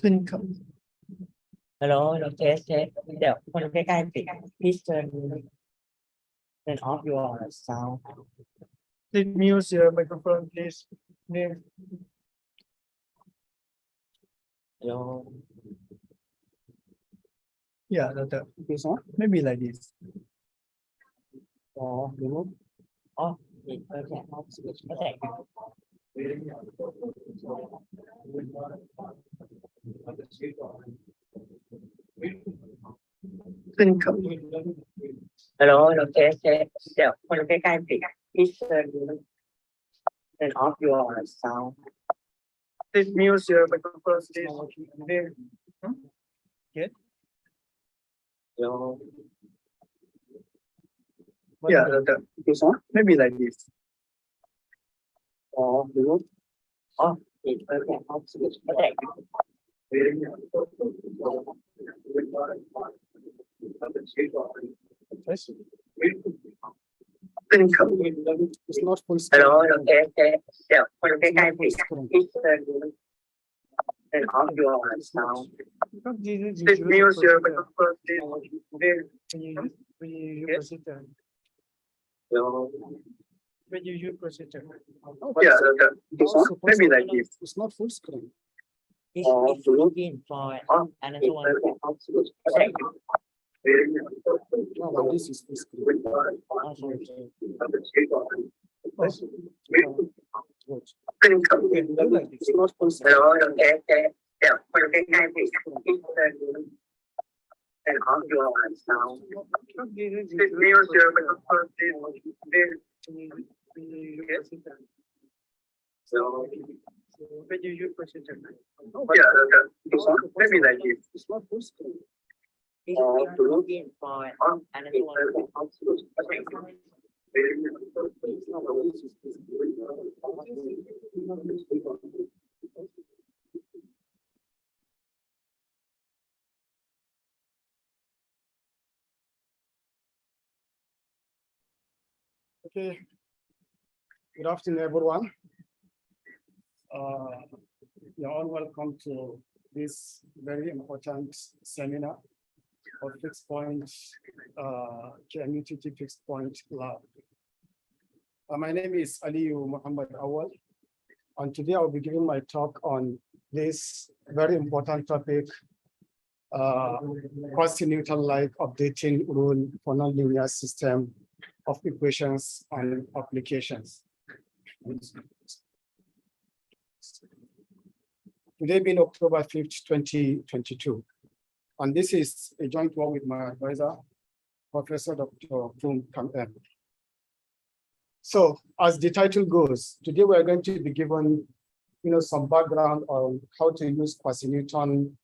ขึ้นครับ Hello, hello, test, test. เดี๋ยวคนใกล้ๆปิด please turn off your sound. Please mute your microphone, please. Name. Hello. Yeah, This one? maybe like this. Or remove. Oh, okay. Off switch. Okay. Hello, hello, test, test. เดี๋ยวคนใกล้ๆปิด please turn off your sound. Please mute your microphone, please. Name. Hello. Yeah, This one? maybe like this. Or remove. Oh, okay. Off switch. Okay. It's not full screen. Hello, hello, test, test. เดี๋ยวคนใกล้ๆปิด please turn off your sound. Please mute your microphone, please. Name. When you use procedure. Hello. When you use procedure. Yeah, this one? Maybe like this. It's not full screen. It's looking for another one. Okay. No, but this is full screen. It's not full screen. Hello, okay, okay. Yeah,คนใกล้ๆปิด please turn off your sound. Please mute your microphone, please. Name. When you use procedure. Hello. When you use procedure. Yeah, this one? Maybe like this. It's not full screen. It's looking for another one. Okay. No, but this is full screen. Okay. Good afternoon, everyone. You're all welcome to this very important seminar of fixed point, KMUTT fixed point lab. My name is Aliyu Muhammed Awwal, and today I'll be giving my talk on this very important topic, quasi-Newton-like updating rule for nonlinear system of equations and applications. Today being October 5th, 2022. And this is a joint work with my advisor, Professor Dr. KMUTT. So as the title goes, today we're going to be given some background on how to use quasi-Newton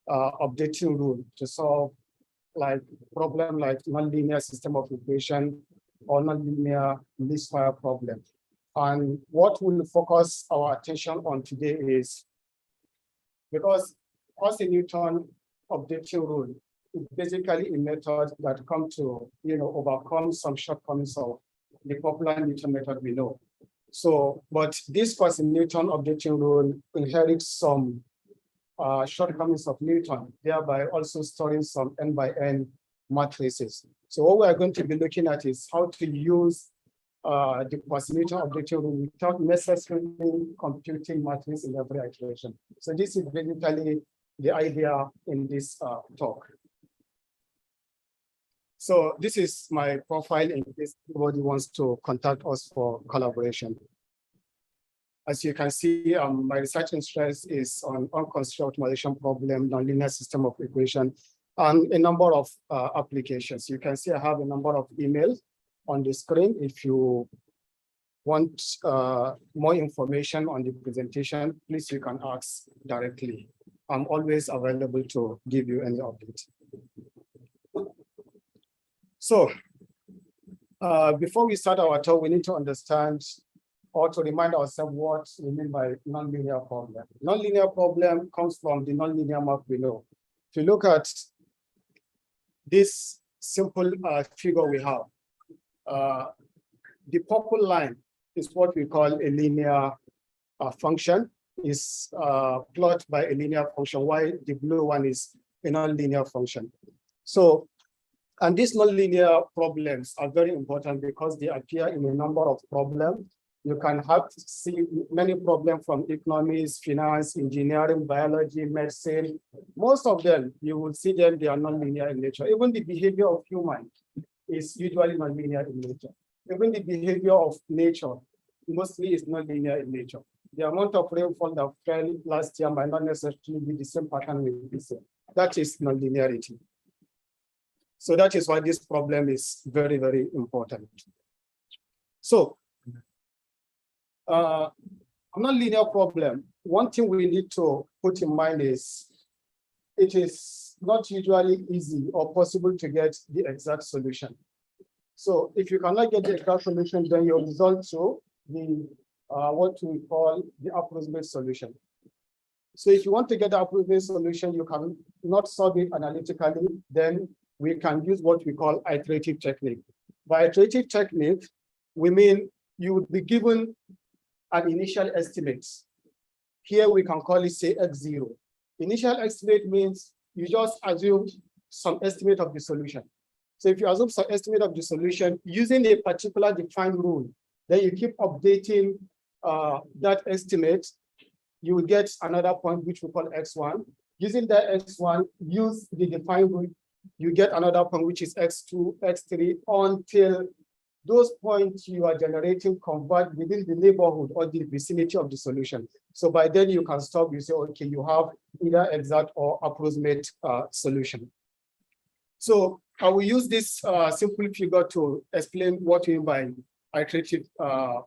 updating rule to solve like problem like nonlinear system of equation or nonlinear least square problem. And what we'll focus our attention on today is, because quasi-Newton updating rule is basically a method that comes to overcome some shortcomings of the popular Newton method we know. So, but this quasi-Newton updating rule inherits some shortcomings of Newton, thereby also storing some n by n matrices. So what we are going to be looking at is how to use the quasi-Newton updating rule without necessarily computing matrices in every iteration. So this is basically the idea in this talk. So this is my profile in case anybody wants to contact us for collaboration. As you can see, my research interest is on unconstrained optimization problem, nonlinear system of equation, and a number of applications. You can see I have a number of emails on the screen. If you want more information on the presentation, please you can ask directly. I'm always available to give you any update. So before we start our talk, we need to understand or to remind ourselves what we mean by nonlinear problem. Nonlinear problem comes from the nonlinear map we know. If you look at this simple figure we have, the purple line is what we call a linear function, is plotted by a linear function, while the blue one is a non-linear function. So, and these non-linear problems are very important because they appear in a number of problems. You can have to see many problems from economics, finance, engineering, biology, medicine. Most of them, you will see them, they are non-linear in nature. Even the behavior of human is usually non-linear in nature. Even the behavior of nature mostly is non-linear in nature. The amount of rainfall that fell last year might not necessarily be the same pattern with this year. That is non-linearity. So that is why this problem is very, very important. So, non-linear problem, one thing we need to put in mind is it is not usually easy or possible to get the exact solution. So if you cannot get the exact solution, then you resort to the what we call the approximate solution. So if you want to get the approximate solution, you can not solve it analytically, then we can use what we call iterative technique. By iterative technique, we mean you would be given an initial estimate. Here we can call it, say, x0. Initial estimate means you just assume some estimate of the solution. So if you assume some estimate of the solution using a particular defined rule, then you keep updating that estimate, you will get another point which we call x1. Using that x1, use the defined rule, you get another point which is x2, x3, until those points you are generating convert within the neighborhood or the vicinity of the solution. So by then you can stop, you say, okay, you have either exact or approximate solution. So I will use this simple figure to explain what we mean by iterative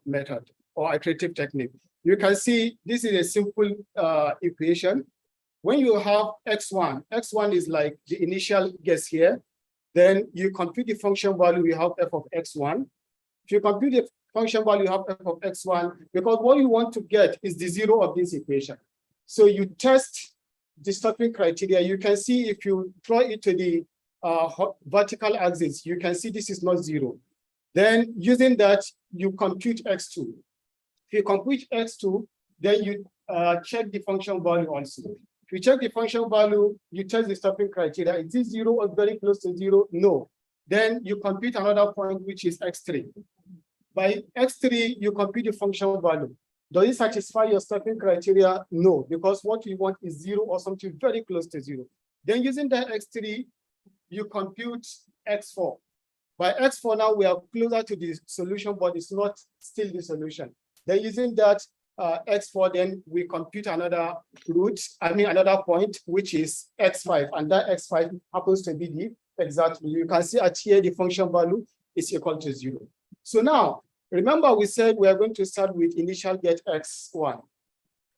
method or iterative technique. You can see this is a simple equation. When you have x1, x1 is like the initial guess here. Then you compute the function value, you have f of x1. If you compute the function value, you have f of x1, because what you want to get is the zero of this equation. So you test the stopping criteria. You can see if you draw it to the vertical axis, you can see this is not zero. Then using that, you compute x2. If you compute x2, then you check the function value also. If you check the function value, you test the stopping criteria. Is this zero or very close to zero? No. Then you compute another point, which is x3. By x3, you compute the function value. Does it satisfy your stopping criteria? No, because what we want is zero or something very close to zero. Then using that x3, you compute x4. By x4 now, we are closer to the solution, but it's not still the solution. Then using that x4, then we compute another another point, which is x5, and that x5 happens to be the exact value. You can see at here the function value is equal to 0. So now, remember we said we are going to start with initial get x1.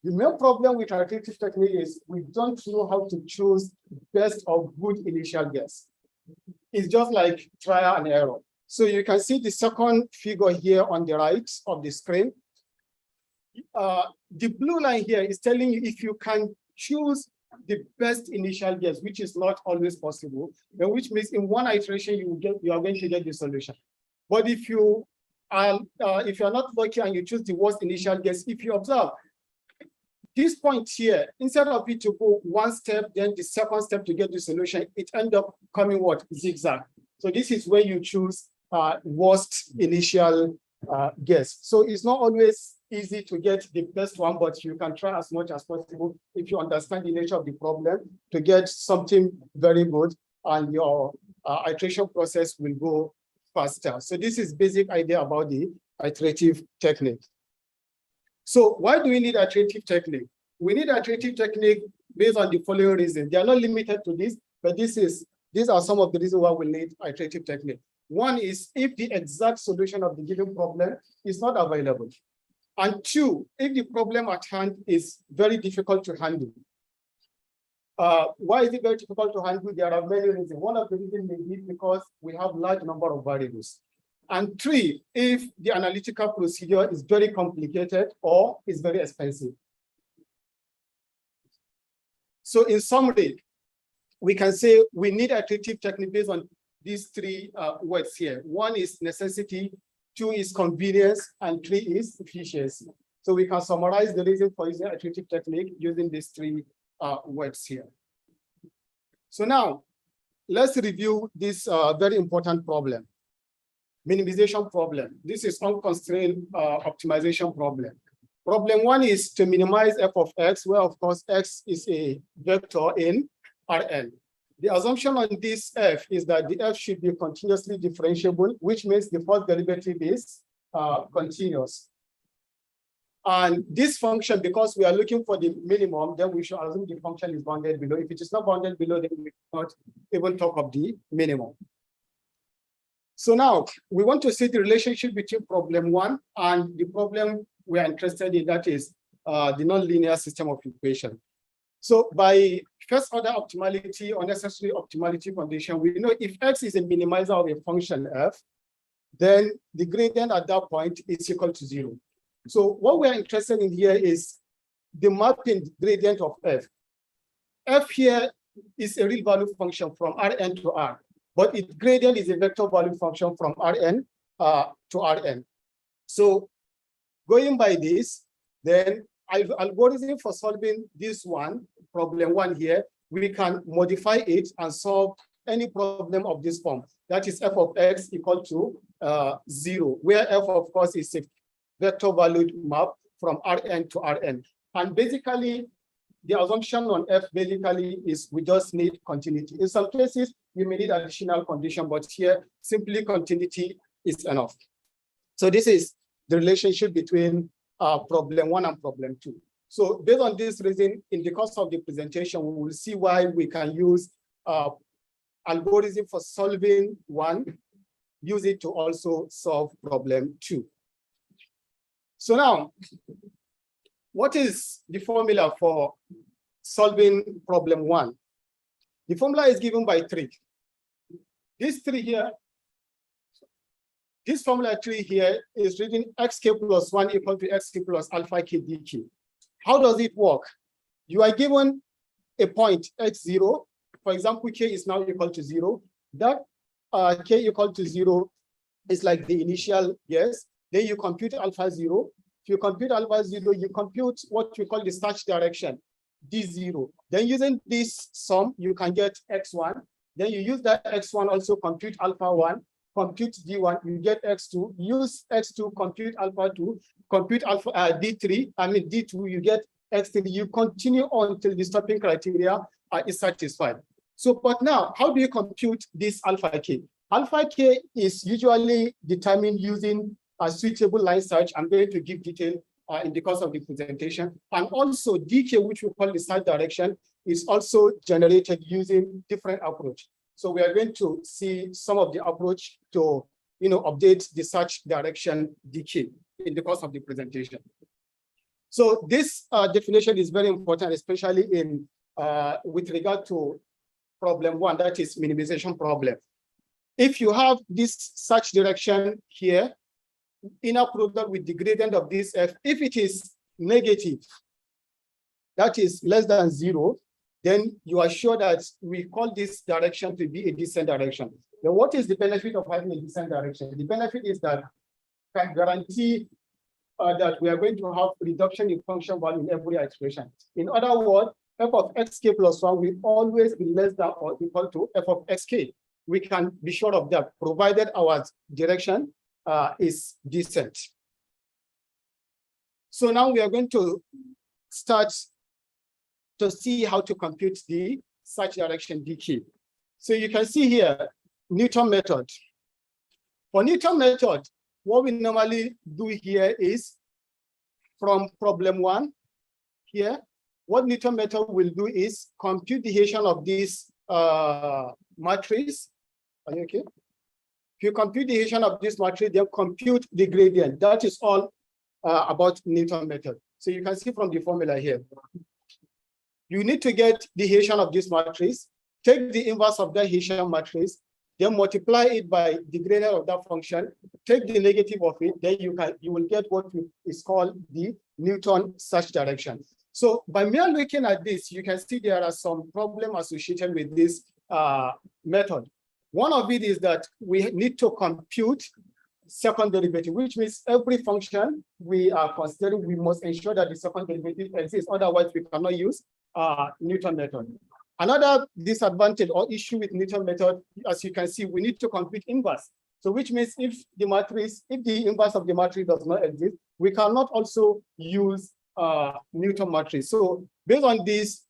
The main problem with iterative technique is we don't know how to choose best of good initial guess. It's just like trial and error. So you can see the second figure here on the right of the screen. The blue line here is telling you if you can choose the best initial guess, which is not always possible, then which means in one iteration you are going to get the solution. But if you are not lucky and you choose the worst initial guess, if you observe this point here, instead of it to go one step, then the second step to get the solution, it ends up coming what? Zigzag. So this is where you choose worst initial guess. So it's not always easy to get the best one, but you can try as much as possible if you understand the nature of the problem to get something very good, and your iteration process will go faster. So this is basic idea about the iterative technique. So why do we need iterative technique? We need iterative technique based on the following reasons. They are not limited to this, but these are some of the reasons why we need iterative technique. One is if the exact solution of the given problem is not available. And two, if the problem at hand is very difficult to handle. Why is it very difficult to handle? There are many reasons. One of the reasons may be because we have large number of variables. And three, if the analytical procedure is very complicated or is very expensive. So in summary, we can say we need iterative technique based on these three words here. One is necessity, two is convenience, and three is efficiency. So we can summarize the reason for using iterative technique using these three words here. So now, let's review this very important problem. Minimization problem. This is unconstrained optimization problem. Problem one is to minimize f of x, where of course x is a vector in Rn. The assumption on this f is that the f should be continuously differentiable, which means the first derivative is continuous. And this function, because we are looking for the minimum, then we should assume the function is bounded below. If it is not bounded below, then we cannot even talk of the minimum. So now we want to see the relationship between problem one and the problem we are interested in, that is the nonlinear system of equation. So by first order optimality or necessary optimality condition, we know if x is a minimizer of a function f, then the gradient at that point is equal to 0. So what we are interested in here is the mapping gradient of f. F here is a real value function from Rn to R, but its gradient is a vector value function from Rn to Rn. So going by this, then algorithm for solving this one, problem one here, we can modify it and solve any problem of this form. That is f of x equal to 0, where f of course is a vector valued map from Rn to Rn. And basically, the assumption on f basically is we just need continuity. In some cases, you may need additional condition, but here simply continuity is enough. So this is the relationship between problem one and problem two. So based on this reason, in the course of the presentation, we will see why we can use algorithm for solving one, use it to also solve problem two. So now, what is the formula for solving problem one? The formula is given by 3. This 3 here, this formula 3 here is written xk plus 1 equal to xk plus alpha k dk. How does it work? You are given a point x0. For example, k is now equal to 0. That k equal to 0 is like the initial guess. Then you compute alpha 0. If you compute alpha 0, you compute what we call the search direction, d0. Then using this sum, you can get x1. Then you use that x1 also compute alpha 1, compute d1, you get x2. Use x2, compute alpha 2, compute alpha d3, d2, you get x3. You continue on until the stopping criteria is satisfied. So, but now, how do you compute this alpha k? Alpha k is usually determined using a suitable line search. I'm going to give detail in the course of the presentation. And also dk, which we call the search direction, is also generated using different approach. So we are going to see some of the approach to update the search direction dk in the course of the presentation. So this definition is very important, especially in with regard to problem one, that is minimization problem. If you have this search direction here, inner product with the gradient of this f, if it is negative, that is less than 0, then you are sure that we call this direction to be a descent direction. Then what is the benefit of having a descent direction? The benefit is that can guarantee that we are going to have reduction in function value in every expression. In other words, f of xk plus 1 will always be less than or equal to f of xk. We can be sure of that, provided our direction is descent. So now we are going to start to see how to compute the search direction dk. So you can see here, Newton method. For Newton method, what we normally do here is from problem one here, what Newton method will do is compute the Hessian of this matrix. Are you okay? If you compute the Hessian of this matrix, then compute the gradient. That is all about Newton method. So you can see from the formula here. You need to get the Hessian of this matrix, take the inverse of that Hessian matrix, then multiply it by the gradient of that function, take the negative of it, then you will get what is called the Newton search direction. So by mere looking at this, you can see there are some problems associated with this method. One of it is that we need to compute second derivative, which means every function we are considering, we must ensure that the second derivative exists. Otherwise, we cannot use Newton method. Another disadvantage or issue with Newton method, as you can see, we need to compute inverse. So which means if the inverse of the matrix does not exist, we cannot also use Newton matrix. So based on this,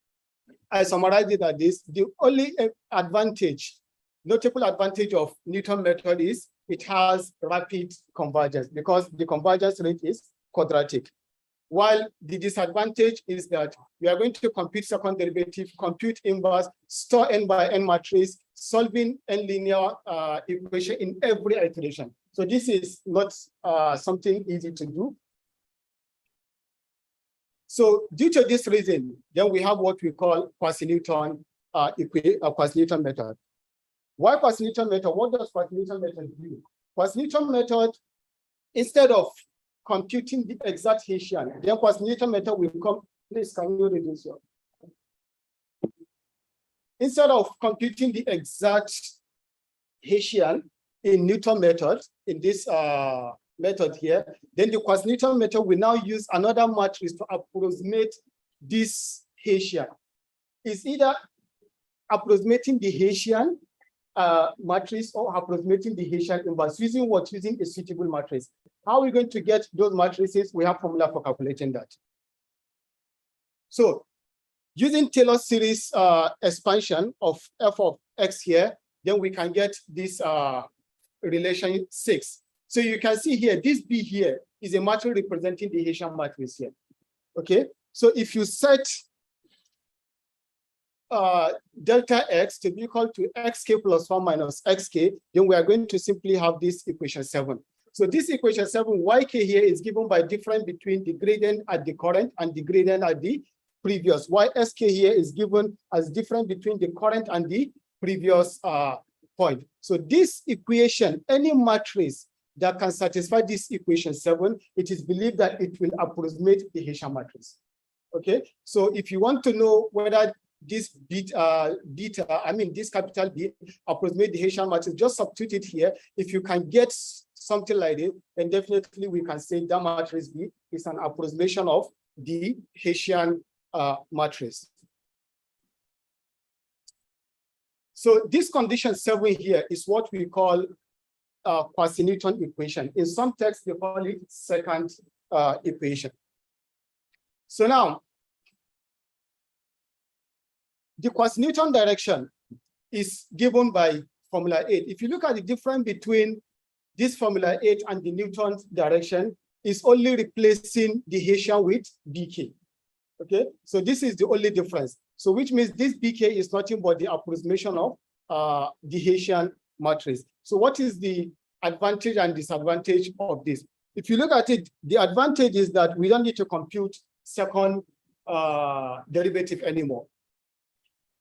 I summarized it as this: the only advantage, notable advantage of Newton method is it has rapid convergence because the convergence rate is quadratic. While the disadvantage is that we are going to compute second derivative, compute inverse, store n by n matrix, solving n linear equation in every iteration. So this is not something easy to do. So due to this reason, then we have what we call quasi-Newton quasi-Newton method. Why quasi-Newton method? What does quasi-Newton method do? Quasi-Newton method, instead of computing the exact Hessian, then quasi-Newton method will come. Please, can you reduce your? Instead of computing the exact Hessian in Newton method, in this method here, then the quasi-Newton method will now use another matrix to approximate this Hessian. It's either approximating the Hessian matrix or approximating the Hessian inverse, using a suitable matrix. How are we going to get those matrices? We have formula for calculating that. So using Taylor series expansion of f of x here, then we can get this relation 6. So you can see here, this B here is a matrix representing the Hessian matrix here. Okay, so if you set delta x to be equal to xk plus 1 minus xk, then we are going to simply have this equation 7. So this equation 7, yk here is given by difference between the gradient at the current and the gradient at the previous. Ysk here is given as difference between the current and the previous point. So this equation, any matrix that can satisfy this equation 7, it is believed that it will approximate the Hessian matrix. Okay, so if you want to know whether this this capital B approximate the Hessian matrix, just substitute it here. If you can get something like it, then definitely we can say that matrix B is an approximation of the Hessian matrix. So this condition 7 here is what we call quasi-Newton equation. In some texts, they call it second equation. So now, the quasi-Newton direction is given by formula 8. If you look at the difference between this formula 8 and the Newton's direction, is only replacing the Hessian with BK. Okay, so this is the only difference. So which means this BK is nothing but the approximation of the Hessian matrix. So what is the advantage and disadvantage of this? If you look at it, the advantage is that we don't need to compute second derivative anymore.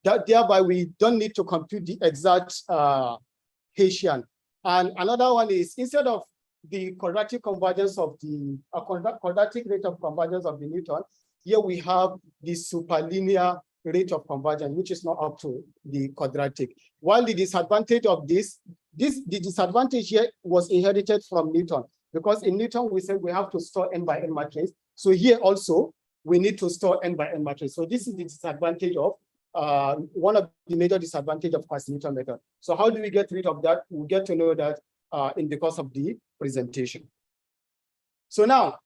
Thereby, we don't need to compute the exact Hessian. And another one is, instead of the quadratic convergence of the quadratic rate of convergence of the Newton, here we have the superlinear rate of convergence, which is not up to the quadratic. While the disadvantage of the disadvantage here was inherited from Newton, because in Newton we said we have to store n by n matrix. So here also we need to store n by n matrix. So this is the disadvantage of one of the major disadvantage of quasi-Newton method. So how do we get rid of that? We'll get to know that in the course of the presentation. So now,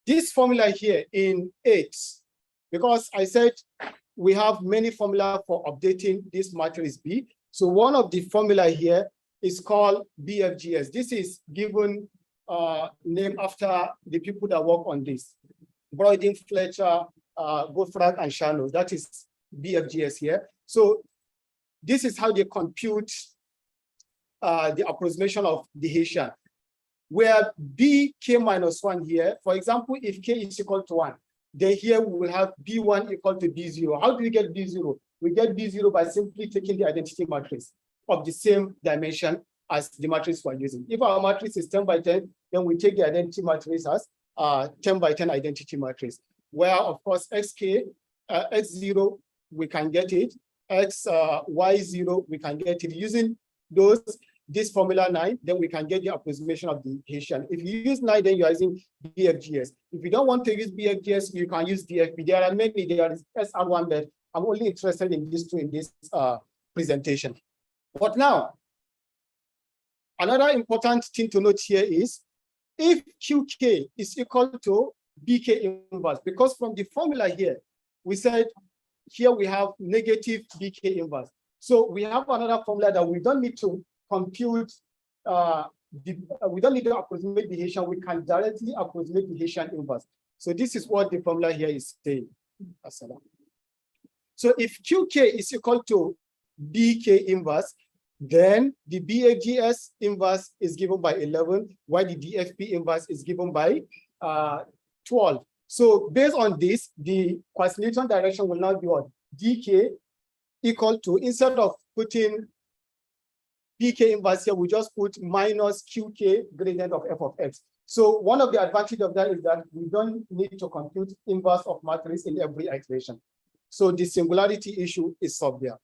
this formula here in 8, because I said we have many formula for updating this matrix B. So one of the formula here is called BFGS. This is given name after the people that work on this: Broyding, Fletcher, Goldfrapp, and Shanos. That is BFGS here. So this is how they compute the approximation of the Hessian, where BK minus 1 here, for example, if K is equal to 1, then here we will have B1 equal to B0. How do we get B0? We get B0 by simply taking the identity matrix of the same dimension as the matrix we're using. If our matrix is 10 by 10, then we take the identity matrix as 10 by 10 identity matrix, where of course XK, X0, we can get it, Y0, we can get it. Using those, this formula 9, then we can get the approximation of the Hessian. If you use 9, then you're using BFGS. If you don't want to use BFGS, you can use DFP. There are many, there is SR1, but I'm only interested in these two in this presentation. But now, another important thing to note here is if QK is equal to BK inverse, because from the formula here, we said here we have negative BK inverse. So we have another formula that we don't need to compute, we don't need to approximate the Hessian, we can directly approximate the Hessian inverse. So this is what the formula here is saying. So if QK is equal to BK inverse, then the BFGS inverse is given by 11, while the DFP inverse is given by 12. So based on this, the quasi-Newton direction will now be what? DK equal to, instead of putting BK inverse here, we just put minus QK gradient of f of x. So one of the advantages of that is that we don't need to compute inverse of matrix in every iteration. So the singularity issue is solved there.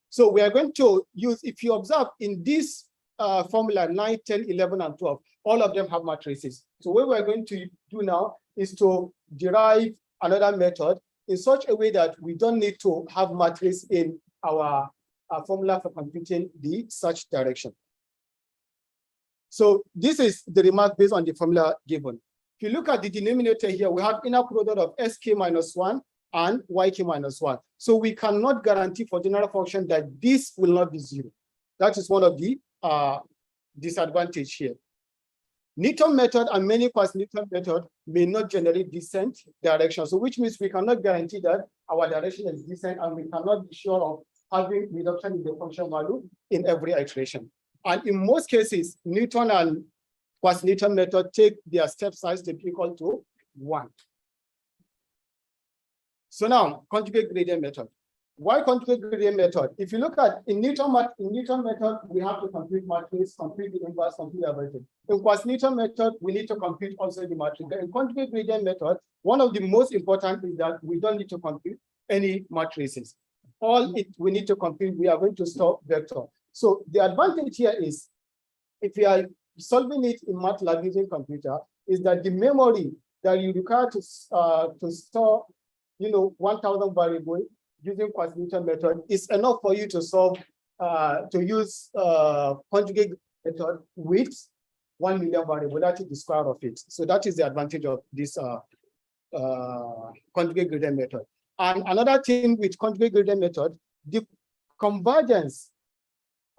So we are going to use, if you observe in this formula 9, 10, 11, and 12, all of them have matrices. So what we're going to do now is to derive another method in such a way that we don't need to have matrix in our formula for computing the search direction. So this is the remark based on the formula given. If you look at the denominator here, we have inner product of sk minus 1 and yk minus 1. So we cannot guarantee for general function that this will not be 0. That is one of the disadvantage here. Newton method and many quasi-Newton method may not generate descent direction. So which means we cannot guarantee that our direction is descent, and we cannot be sure of having reduction in the function value in every iteration. And in most cases, Newton and quasi-Newton method take their step size to be equal to 1. So now, conjugate gradient method. Why conjugate gradient method? If you look at in Newton method, we have to compute matrix, compute the inverse, compute everything. In quasi-Newton method, we need to compute also the matrix. In conjugate gradient method, one of the most important is that we don't need to compute any matrices. All we need to compute, we are going to store vector. So the advantage here is, if we are solving it in MATLAB using computer, is that the memory that you require to store, 1,000 variables using quasi-Newton method is enough for you to solve, to use conjugate method with 1 million variable. That is the square of it. So that is the advantage of this conjugate gradient method. And another thing with conjugate gradient method, the convergence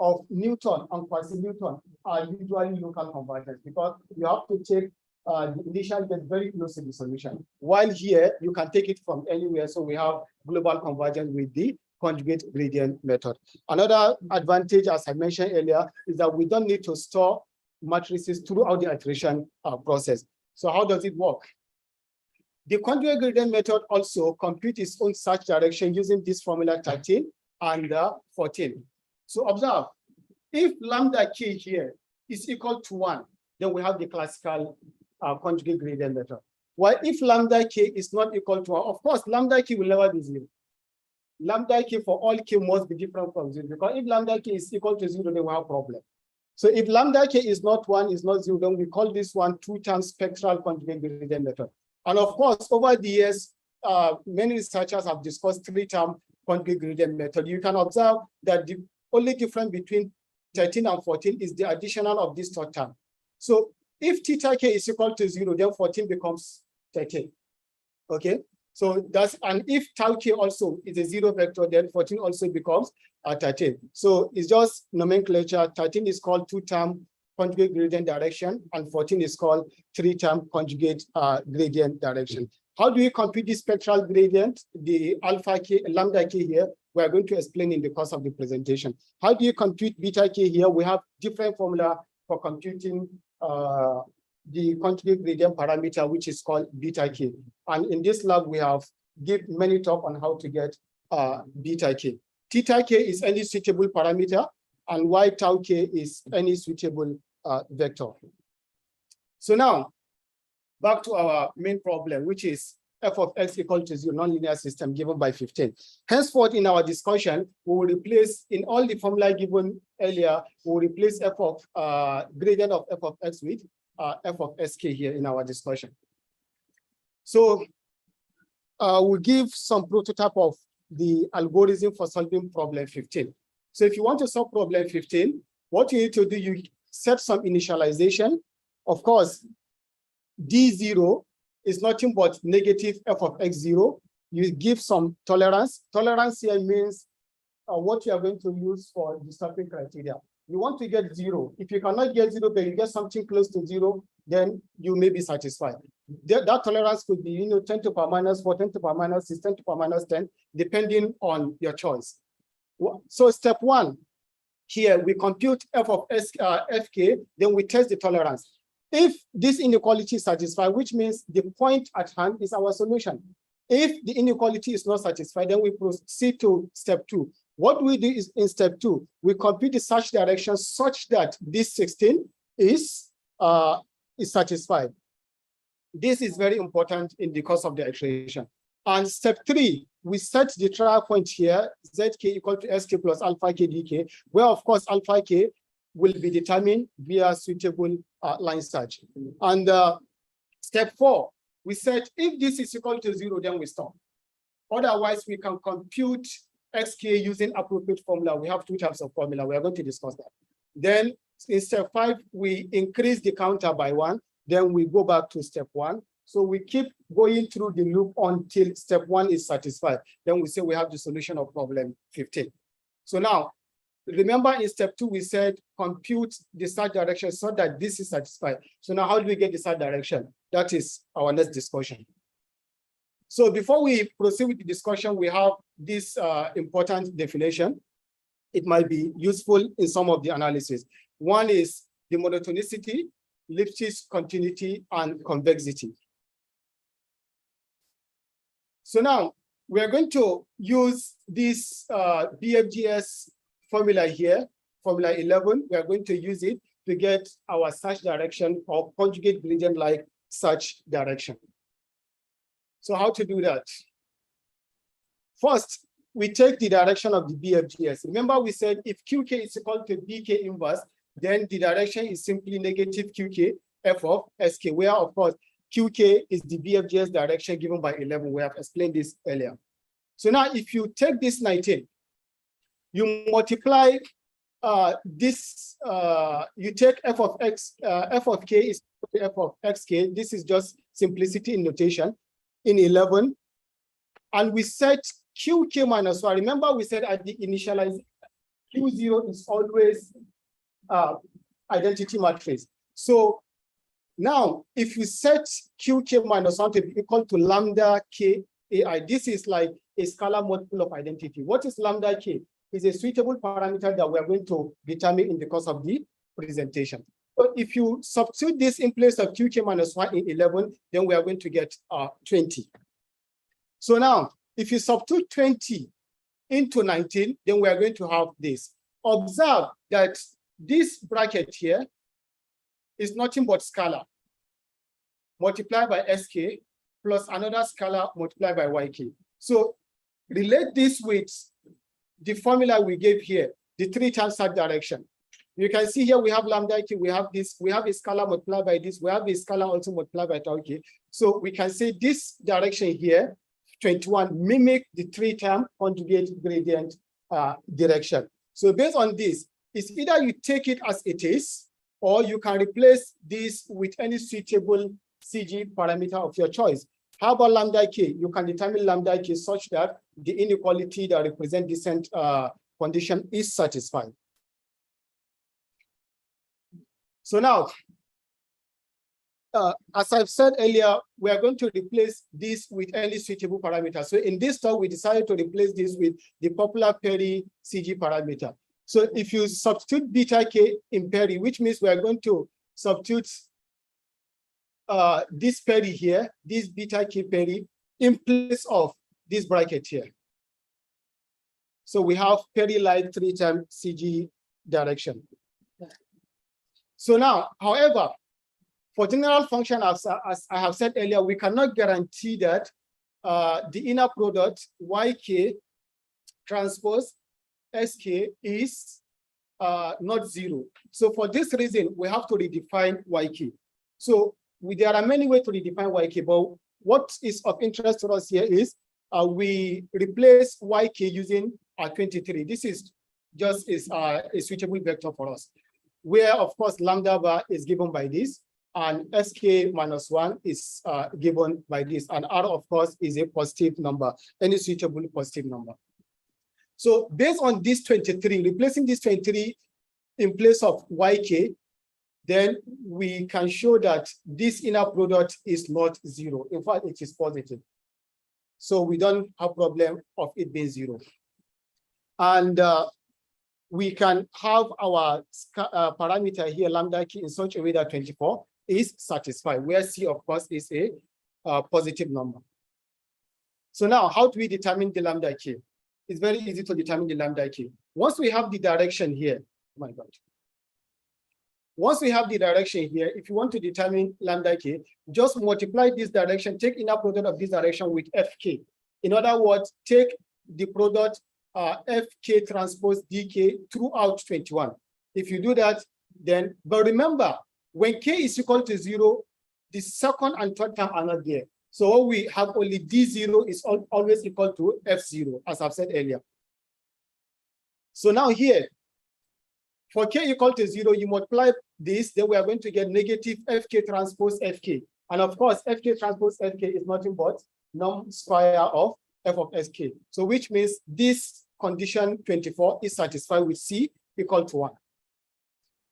of Newton and quasi-Newton are usually local convergence, because you have to take the initial get very close to the solution. While here, you can take it from anywhere. So we have global convergence with the conjugate gradient method. Another advantage, as I mentioned earlier, is that we don't need to store matrices throughout the iteration process. So how does it work? The conjugate gradient method also computes its own search direction using this formula 13 and 14. So observe, if lambda k here is equal to 1, then we have the classical conjugate gradient method. While if lambda k is not equal to 1, of course, lambda k will never be 0. Lambda k for all k must be different from 0, because if lambda k is equal to 0, then we have a problem. So if lambda k is not 1, is not 0, then we call this one 2-term spectral conjugate gradient method. And of course, over the years, many researchers have discussed 3-term conjugate gradient method. You can observe that the only difference between 13 and 14 is the additional of this third term. So if theta k is equal to 0, then 14 becomes 13. Okay, so that's, and if tau k also is a 0 vector, then 14 also becomes 13. So it's just nomenclature. 13 is called 2-term conjugate gradient direction, and 14 is called 3-term conjugate gradient direction. How do we compute the spectral gradient, the alpha k, lambda k here? We are going to explain in the course of the presentation. How do you compute beta k here? We have different formula for computing the conjugate gradient parameter, which is called beta k. And in this lab, we have give many talk on how to get beta k. Theta k is any suitable parameter, and y tau k is any suitable vector. So now, back to our main problem, which is f of x equal to 0, nonlinear system given by 15. Henceforth, in our discussion, we will replace, in all the formula given earlier, we will replace f of gradient of f of x with f of sk here in our discussion. So we'll give some prototype of the algorithm for solving problem 15. So if you want to solve problem 15, what you need to do, you set some initialization. Of course, D0 is nothing but negative f of x0. You give some tolerance. Tolerance here means what you are going to use for the stopping criteria. You want to get 0. If you cannot get 0, but you get something close to 0, then you may be satisfied. That tolerance could be, 10 to the power minus 4, 10 to the power minus 6, 10 to the power minus 10, depending on your choice. So step 1, here we compute f of fk, then we test the tolerance. If this inequality is satisfied, which means the point at hand is our solution. If the inequality is not satisfied, then we proceed to step 2. What we do is in step 2, we compute the search direction such that this 16 is satisfied. This is very important in the course of the iteration. And step 3, we set the trial point here, zk equal to sk plus alpha k dk, where of course alpha k will be determined via suitable line search. And step 4, we said if this is equal to 0, then we stop. Otherwise, we can compute xk using appropriate formula. We have 2 types of formula. We are going to discuss that. Then in step 5, we increase the counter by 1. Then we go back to step 1. So we keep going through the loop until step 1 is satisfied. Then we say we have the solution of problem 15. So now, remember in step 2, we said compute the search direction so that this is satisfied. So now how do we get the search direction? That is our next discussion. So before we proceed with the discussion, we have this important definition. It might be useful in some of the analysis. One is the monotonicity, Lipschitz continuity, and convexity. So now we're going to use this BFGS formula here, formula 11. We are going to use it to get our search direction or conjugate gradient-like search direction. So how to do that? First, we take the direction of the BFGS. Remember we said if QK is equal to BK inverse, then the direction is simply negative QK f of SK, where of course QK is the BFGS direction given by 11. We have explained this earlier. So now if you take this 19, you multiply this, you take f of x, f of k is f of xk. This is just simplicity in notation in 11. And we set qk minus 1. Remember we said at the initialization, q0 is always identity matrix. So now if we set qk minus 1 to be equal to lambda k ai, this is like a scalar multiple of identity. What is lambda k? Is a suitable parameter that we are going to determine in the course of the presentation. But if you substitute this in place of qk minus 1 in 11, then we are going to get 20. So now, if you substitute 20 into 19, then we are going to have this. Observe that this bracket here is nothing but scalar multiplied by sk plus another scalar multiplied by yk. So relate this with the formula we gave here, the 3 times that direction. You can see here we have lambda k, we have this, we have a scalar multiplied by this, we have a scalar also multiplied by tau k. So we can say this direction here, 21, mimic the 3-term conjugate gradient direction. So based on this, it's either you take it as it is, or you can replace this with any suitable CG parameter of your choice. How about lambda k? You can determine lambda k such that the inequality that represents descent condition is satisfied. So now, as I've said earlier, we are going to replace this with any suitable parameter. So in this talk, we decided to replace this with the popular Perry CG parameter. So if you substitute beta k in Perry, which means we are going to substitute this Perry here, this beta k Perry, in place of this bracket here. So we have Perry-like 3-term CG direction. So now, however, for general function, as I have said earlier, we cannot guarantee that the inner product YK transpose SK is not zero. So for this reason, we have to redefine YK. So there are many ways to redefine YK, but what is of interest to us here is we replace YK using 23. This is just a switchable vector for us, where of course lambda bar is given by this, and SK minus 1 is given by this, and R of course is a positive number, any switchable positive number. So based on this 23, replacing this 23 in place of YK, then we can show that this inner product is not zero. In fact, it is positive. So we don't have problem of it being zero. And we can have our parameter here, lambda key, in such a way that 24 is satisfied, where C, of course, is a positive number. So now, how do we determine the lambda key? It's very easy to determine the lambda key. Once we have the direction here, oh my God. Once we have the direction here, if you want to determine lambda k, just multiply this direction, take inner product of this direction with fk. In other words, take the product fk transpose dk throughout 21. If you do that, then, but remember, when k is equal to 0, the second and third term are not there. So we have only d0 is always equal to f0, as I've said earlier. So now here, for k equal to 0, you multiply this, then we are going to get negative fk transpose fk. And of course, fk transpose fk is nothing but num square of f of sk. So which means this condition 24 is satisfied with c equal to 1.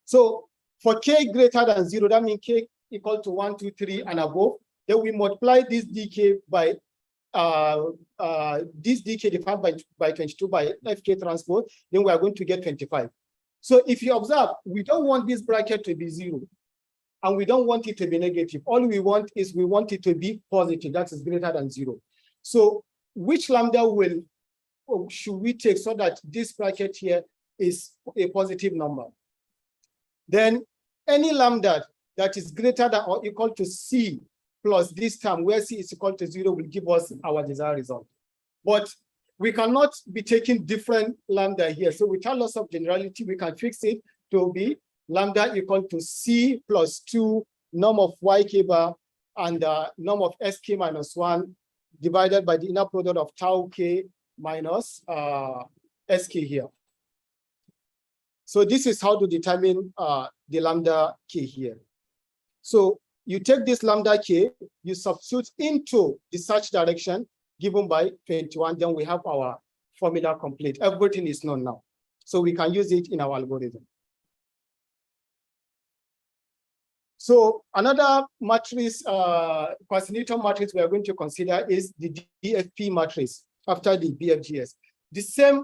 So for k greater than 0, that means k equal to 1, 2, 3, and above, then we multiply this dk by this dk divided by 22 by fk transpose, then we are going to get 25. So if you observe, we don't want this bracket to be 0, and we don't want it to be negative. All we want is we want it to be positive, that is greater than 0. So which lambda should we take so that this bracket here is a positive number? Then any lambda that is greater than or equal to c plus this term, where c is equal to 0, will give us our desired result. But we cannot be taking different lambda here. So without loss of generality, we can fix it to be lambda equal to c plus 2 norm of yk bar and norm of sk minus 1 divided by the inner product of tau k minus sk here. So this is how to determine the lambda k here. So you take this lambda k, you substitute into the search direction given by 21, then we have our formula complete. Everything is known now. So we can use it in our algorithm. So another matrix, Quasiniton matrix we are going to consider is the DFP matrix after the BFGS. The same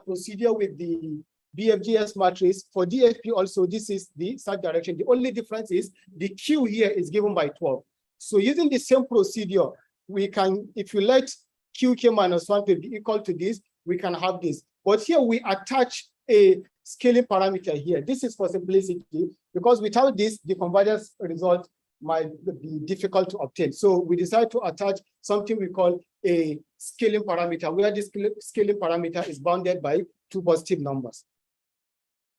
procedure with the BFGS matrix. For DFP also, this is the search direction. The only difference is the Q here is given by 12. So using the same procedure, we can, if you let QK minus 1 to be equal to this, we can have this. But here we attach a scaling parameter here. This is for simplicity, because without this, the convergence result might be difficult to obtain. So we decide to attach something we call a scaling parameter, where this scaling parameter is bounded by 2 positive numbers.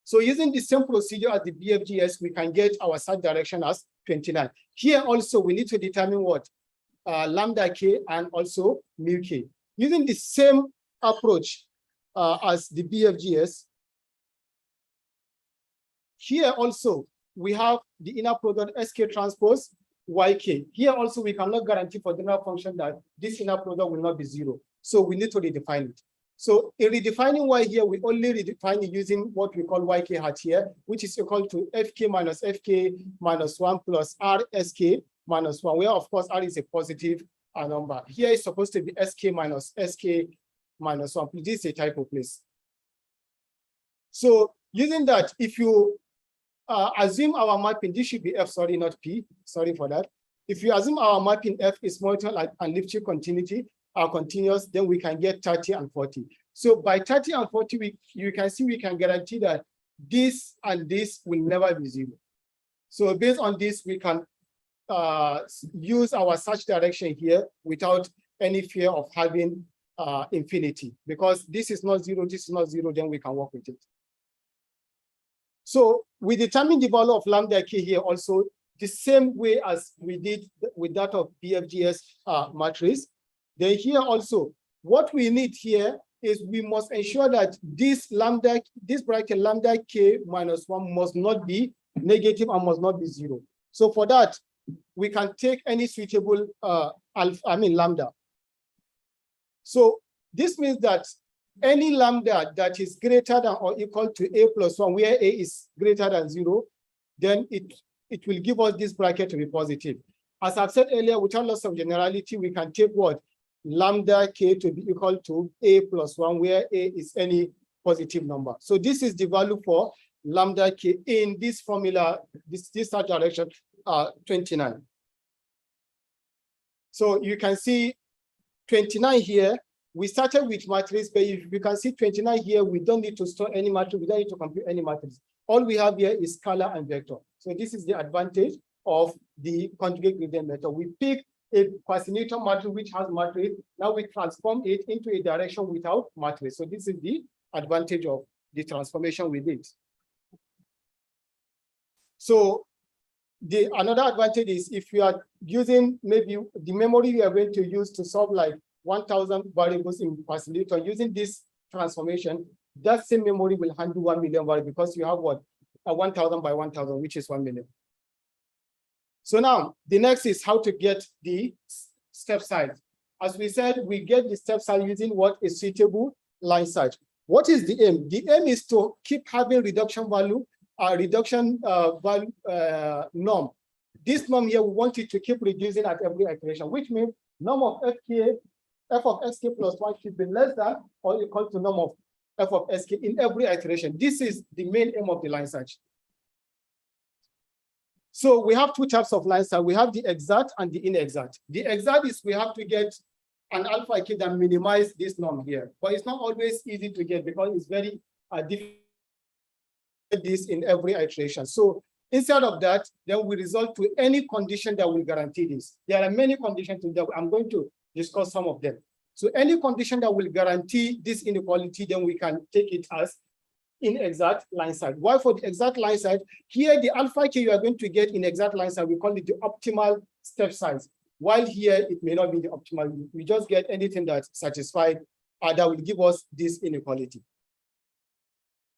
So using the same procedure as the BFGS, we can get our search direction as 29. Here also, we need to determine what? Lambda k and also mu k. Using the same approach as the BFGS, here also we have the inner product sk transpose yk. Here also we cannot guarantee for general function that this inner product will not be 0. So we need to redefine it. So in redefining y here, we only redefine it using what we call yk hat here, which is equal to fk minus 1 plus rsk minus 1, where of course r is a positive number. Here is supposed to be sk minus 1. This is a typo, please. So using that, if you assume our mapping, this should be f, sorry, not p, sorry for that. If you assume our mapping f is multiple and Lipschitz continuity are continuous, then we can get 30 and 40. So by 30 and 40, you can see we can guarantee that this and this will never be 0. So based on this, we can use our search direction here without any fear of having infinity, because this is not zero, this is not zero, then we can work with it. So we determine the value of lambda k here also the same way as we did with that of BFGS matrix. Then here also, what we need here is we must ensure that this bracket lambda k minus 1 must not be negative and must not be 0. So for that, we can take any suitable lambda. So this means that any lambda that is greater than or equal to a plus 1, where a is greater than 0, then it will give us this bracket to be positive. As I've said earlier, without loss of generality, we can take what? Lambda k to be equal to a plus 1, where a is any positive number. So this is the value for lambda k in this formula, this direction 29. So you can see 29 here. We started with matrix, but if you can see 29 here, we don't need to store any matrix, we don't need to compute any matrix. All we have here is scalar and vector. So this is the advantage of the conjugate gradient method. We pick a quasi-Newton matrix which has matrix. Now we transform it into a direction without matrix. So this is the advantage of the transformation we did. So another advantage is if you are using maybe the memory you are going to use to solve like 1,000 variables in quasi-Newton, using this transformation, that same memory will handle 1 million variables because you have what? A 1,000 by 1,000, which is 1 million. So now the next is how to get the step size. As we said, we get the step size using what is suitable line size. What is the aim? The aim is to keep having reduction value, norm. This norm here, we want it to keep reducing at every iteration, which means norm of f of sk plus 1 should be less than or equal to norm of f of sk in every iteration. This is the main aim of the line search. So we have two types of line search. We have the exact and the inexact. The exact is we have to get an alpha k that minimize this norm here, but it's not always easy to get because it's very difficult to get this in every iteration. So instead of that, then we resort to any condition that will guarantee this. There are many conditions that I'm going to discuss some of them. So any condition that will guarantee this inequality, then we can take it as inexact line size. Why for the exact line size? Here, the alpha k you are going to get in exact line size, we call it the optimal step size. While here, it may not be the optimal. We just get anything that's satisfied that will give us this inequality.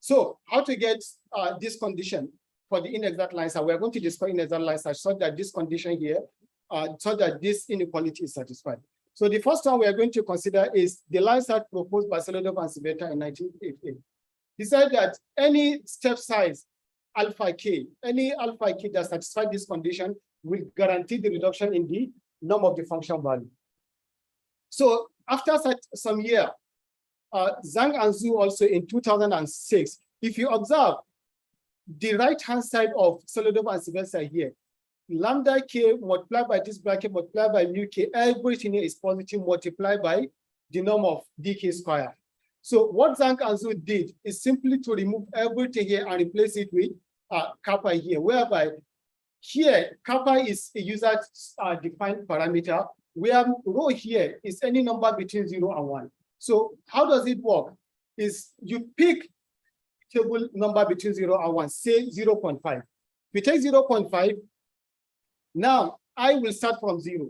So how to get this condition for the inexact line size? We are going to discuss inexact line size so that this condition here, so that this inequality is satisfied. So the first one we are going to consider is the line size proposed by Solodov and Civetta in 1988. He said that any step size alpha k, any alpha k that satisfies this condition will guarantee the reduction in the norm of the function value. So after some year, Zhang and Zhu also in 2006, if you observe the right-hand side of Solodov and Civetta here, lambda k multiplied by this bracket multiplied by mu k, everything here is positive multiplied by the norm of dk square. So what Zhang and Zhu did is simply to remove everything here and replace it with kappa here, whereby here kappa is a user defined parameter, where rho here is any number between 0 and 1. So how does it work? Is you pick table number between 0 and 1, say 0.5. We take 0.5. Now I will start from 0.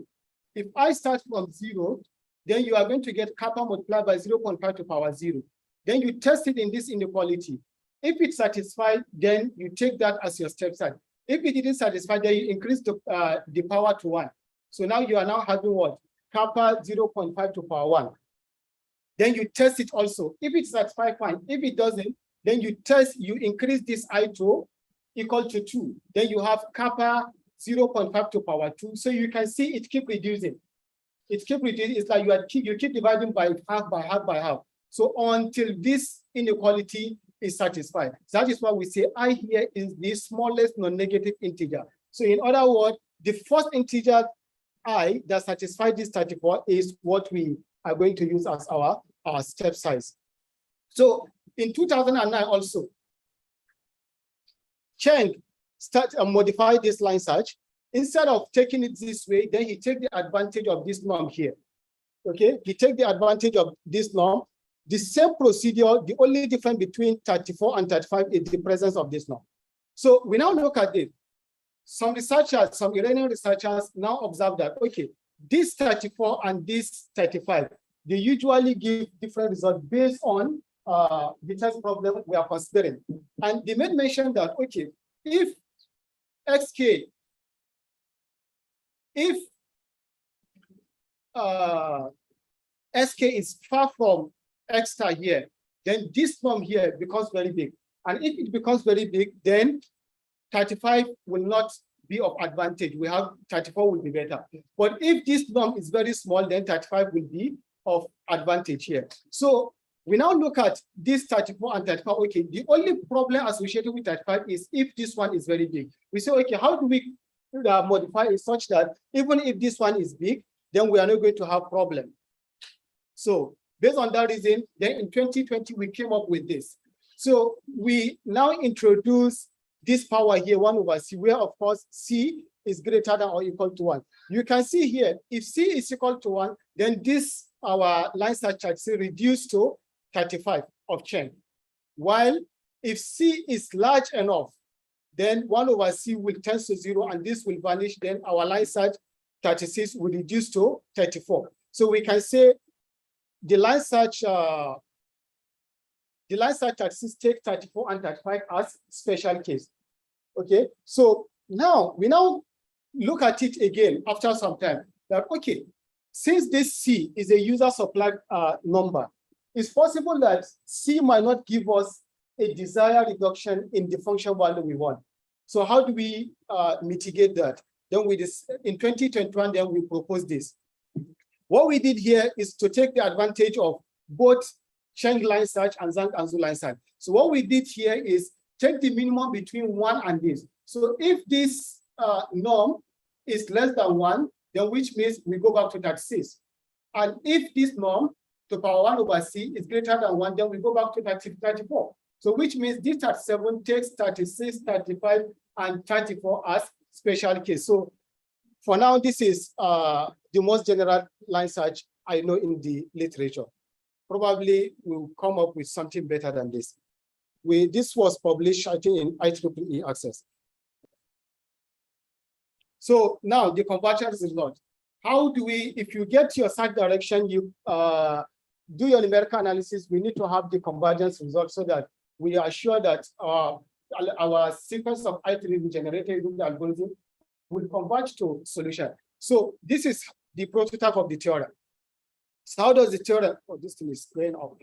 If I start from 0, then you are going to get kappa multiplied by 0.5 to power 0. Then you test it in this inequality. If it's satisfied, then you take that as your step size. If it didn't satisfy, then you increase the power to 1. So now you are now having what? Kappa 0.5 to power 1. Then you test it also. If it's satisfied, fine. If it doesn't, then you increase this I to equal to 2. Then you have kappa 0.5 to power 2. So you can see it keep reducing. It keep reducing. It's like you keep dividing by half by half by half. So until this inequality is satisfied. That is why we say I here is the smallest non-negative integer. So in other words, the first integer I that satisfies this 34 is what we are going to use as our step size. So in 2009 also, Cheng modified this line search. Instead of taking it this way, then he take the advantage of this norm here. Okay, he take the advantage of this norm. The same procedure, the only difference between 34 and 35 is the presence of this norm. So we now look at it. Some researchers, some Iranian researchers now observe that, okay, this 34 and this 35, they usually give different results based on the test problem we are considering. And they made mention that, okay, if xk, if sk is far from x star here, then this norm here becomes very big. And if it becomes very big, then 35 will not be of advantage. We have 34 will be better. But if this norm is very small, then 35 will be of advantage here. So we now look at this 34 and 35. Okay, the only problem associated with 35 is if this one is very big. We say, okay, how do we modify it such that even if this one is big, then we are not going to have problem. So based on that reason, then in 2020, we came up with this. So we now introduce this power here, 1 over c, where of course c is greater than or equal to 1. You can see here, if c is equal to 1, then this, our line search chart, c reduced to 35 of Chen. While if c is large enough, then 1 over c will tend to 0, and this will vanish, then our line search 36 will reduce to 34. So we can say the line search 36 take 34 and 35 as special case. Okay, so now we now look at it again after some time that, okay, since this c is a user supplied number, it's possible that c might not give us a desired reduction in the function value we want. So how do we mitigate that? Then we in 2021, then we proposed this. What we did here is to take the advantage of both Cheng line search and Zhang and Zhu line search. So what we did here is take the minimum between 1 and this. So if this norm is less than 1, then which means we go back to 36. And if this norm to power 1 over c is greater than 1, then we go back to 34. So which means this 37 takes 36, 35, and 34 as special case. So for now, this is the most general line search I know in the literature. Probably we'll come up with something better than this. This was published, I think, in IEEE Access. So now the convergence result. How do we, if you get your search direction, you do your numerical analysis, we need to have the convergence result so that we are sure that our sequence of iterative generated with the algorithm will converge to solution. So this is the prototype of the theorem. So how does the theorem, oh, this thing is going up.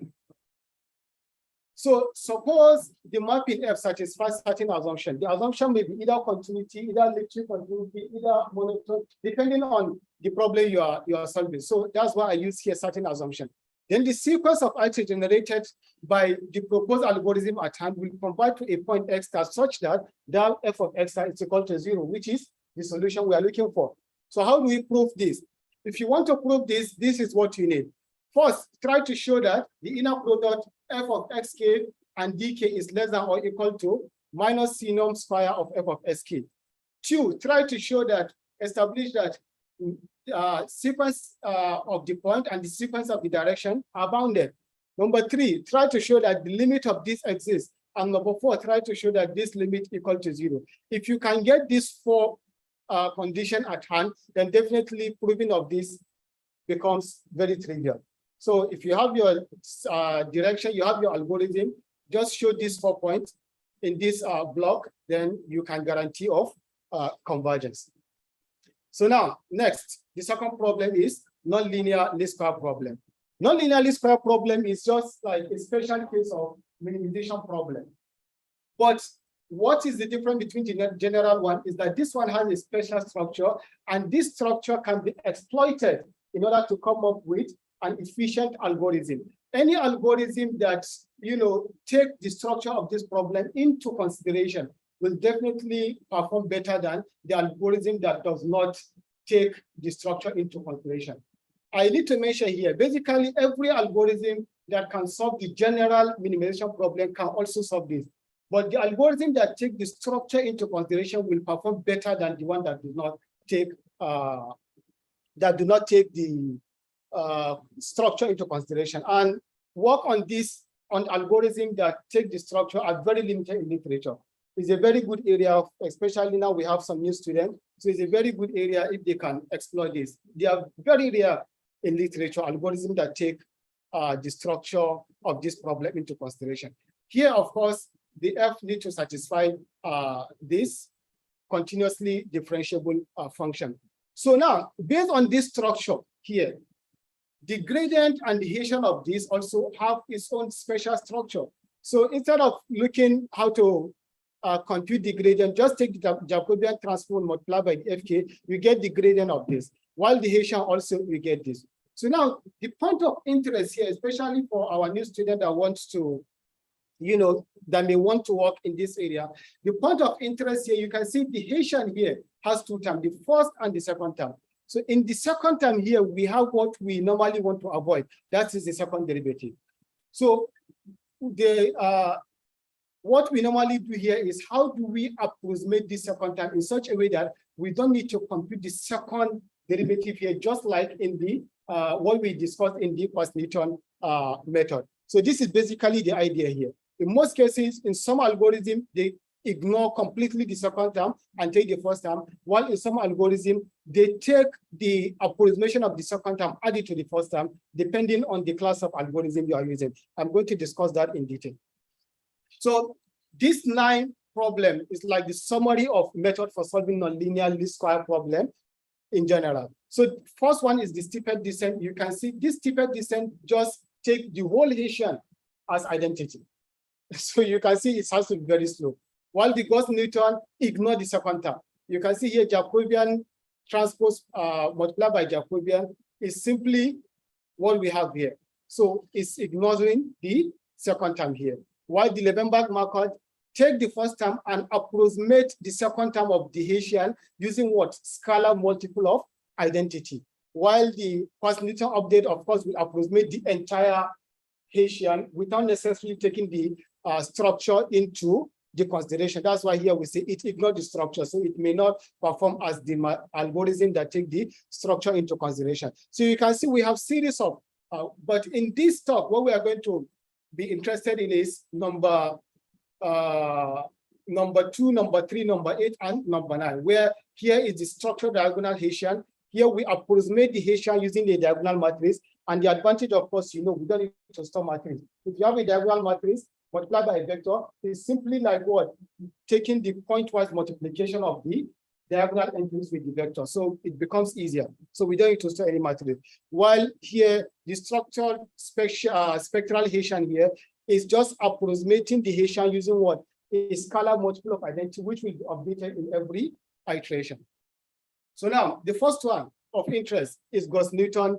So suppose the mapping F satisfies certain assumption. The assumption may be either continuity, either elliptic continuity, either monotone, depending on the problem you are solving. So that's why I use here certain assumption. Then the sequence of iterations generated by the proposed algorithm at hand will converge to a point x star such that del f of x star is equal to 0, which is the solution we are looking for. So how do we prove this? If you want to prove this, this is what you need. First, try to show that the inner product f of xk and dk is less than or equal to minus c norm square of f of sk. 2, try to show that, establish that sequence of the point and the sequence of the direction are bounded. Number 3, try to show that the limit of this exists. And number 4, try to show that this limit equal to 0. If you can get these 4 conditions at hand, then definitely proving of this becomes very trivial. So if you have your direction, you have your algorithm, just show these 4 points in this block, then you can guarantee of convergence. So now, next, the second problem is nonlinear least square problem. Nonlinear least square problem is just like a special case of minimization problem. But what is the difference between the general one is that this one has a special structure, and this structure can be exploited in order to come up with an efficient algorithm. Any algorithm that take the structure of this problem into consideration will definitely perform better than the algorithm that does not take the structure into consideration. I need to mention here, basically every algorithm that can solve the general minimization problem can also solve this. But the algorithm that takes the structure into consideration will perform better than the one that do not take the structure into consideration. And work on this, on algorithms that take the structure are very limited in literature. It's a very good area, especially now we have some new students. So it's a very good area if they can explore this. They are very rare in literature, algorithms that take the structure of this problem into consideration. Here, of course, the F need to satisfy this continuously differentiable function. So now, based on this structure here, the gradient and the Hessian of this also have its own special structure. So instead of looking how to compute the gradient, just take the Jacobian transform multiplied by the FK, you get the gradient of this, while the Hessian also you get this. So now the point of interest here, especially for our new student that wants to, that may want to work in this area, the point of interest here, you can see the Hessian here has two terms, the first and the second term. So in the second term here, we have what we normally want to avoid. That is the second derivative. So what we normally do here is how do we approximate this second term in such a way that we don't need to compute the second derivative here, just like in the what we discussed in the Poisson method. So this is basically the idea here. In most cases, in some algorithms, they ignore completely the second term and take the first term, while in some algorithm, they take the approximation of the second term, add it to the first term, depending on the class of algorithm you are using. I'm going to discuss that in detail. So this 9 problem is like the summary of method for solving nonlinear least square problem in general. So first one is the steepest descent. You can see this steepest descent just take the whole Hessian as identity. So you can see it has to be very slow. While the Gauss-Newton ignore the second term. You can see here Jacobian transpose multiplied by Jacobian is simply what we have here. So it's ignoring the second term here. While the Levenberg-Marquardt take the first term and approximate the second term of the Hessian using what? Scalar multiple of identity. While the Poisson-Newton update, of course, will approximate the entire Hessian without necessarily taking the structure into the consideration. That's why here we say it ignores the structure, so it may not perform as the algorithm that take the structure into consideration. So you can see we have series of, but in this talk, what we are going to be interested in is number 2, number 3, number 8, and number 9, where here is the structured diagonal Hessian. Here we approximate the Hessian using the diagonal matrix, and the advantage, of course, we don't need to store matrix. If you have a diagonal matrix multiplied by a vector, it's simply like what? Taking the pointwise multiplication of the diagonal entries with the vector. So it becomes easier. So we don't need to store any matrix. While here, the structured spectral Hessian here is just approximating the Hessian using what? A scalar multiple of identity, which will be updated in every iteration. So now, the first one of interest is Gauss-Newton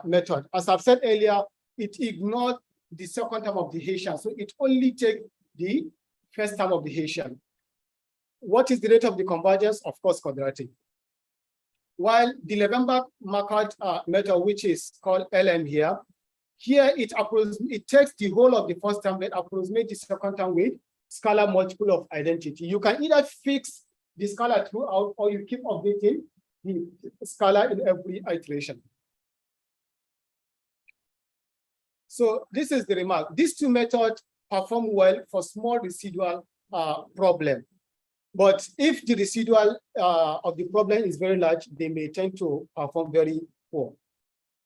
method. As I've said earlier, it ignored the second term of the Hessian, so it only takes the first term of the Hessian. What is the rate of the convergence? Of course, quadratic. While the Levenberg-Marquardt method, which is called LM here it takes the whole of the first term and approximates the second term with scalar multiple of identity. You can either fix the scalar throughout, or you keep updating the scalar in every iteration. So this is the remark. These two methods perform well for small residual problem. But if the residual of the problem is very large, they may tend to perform very poor.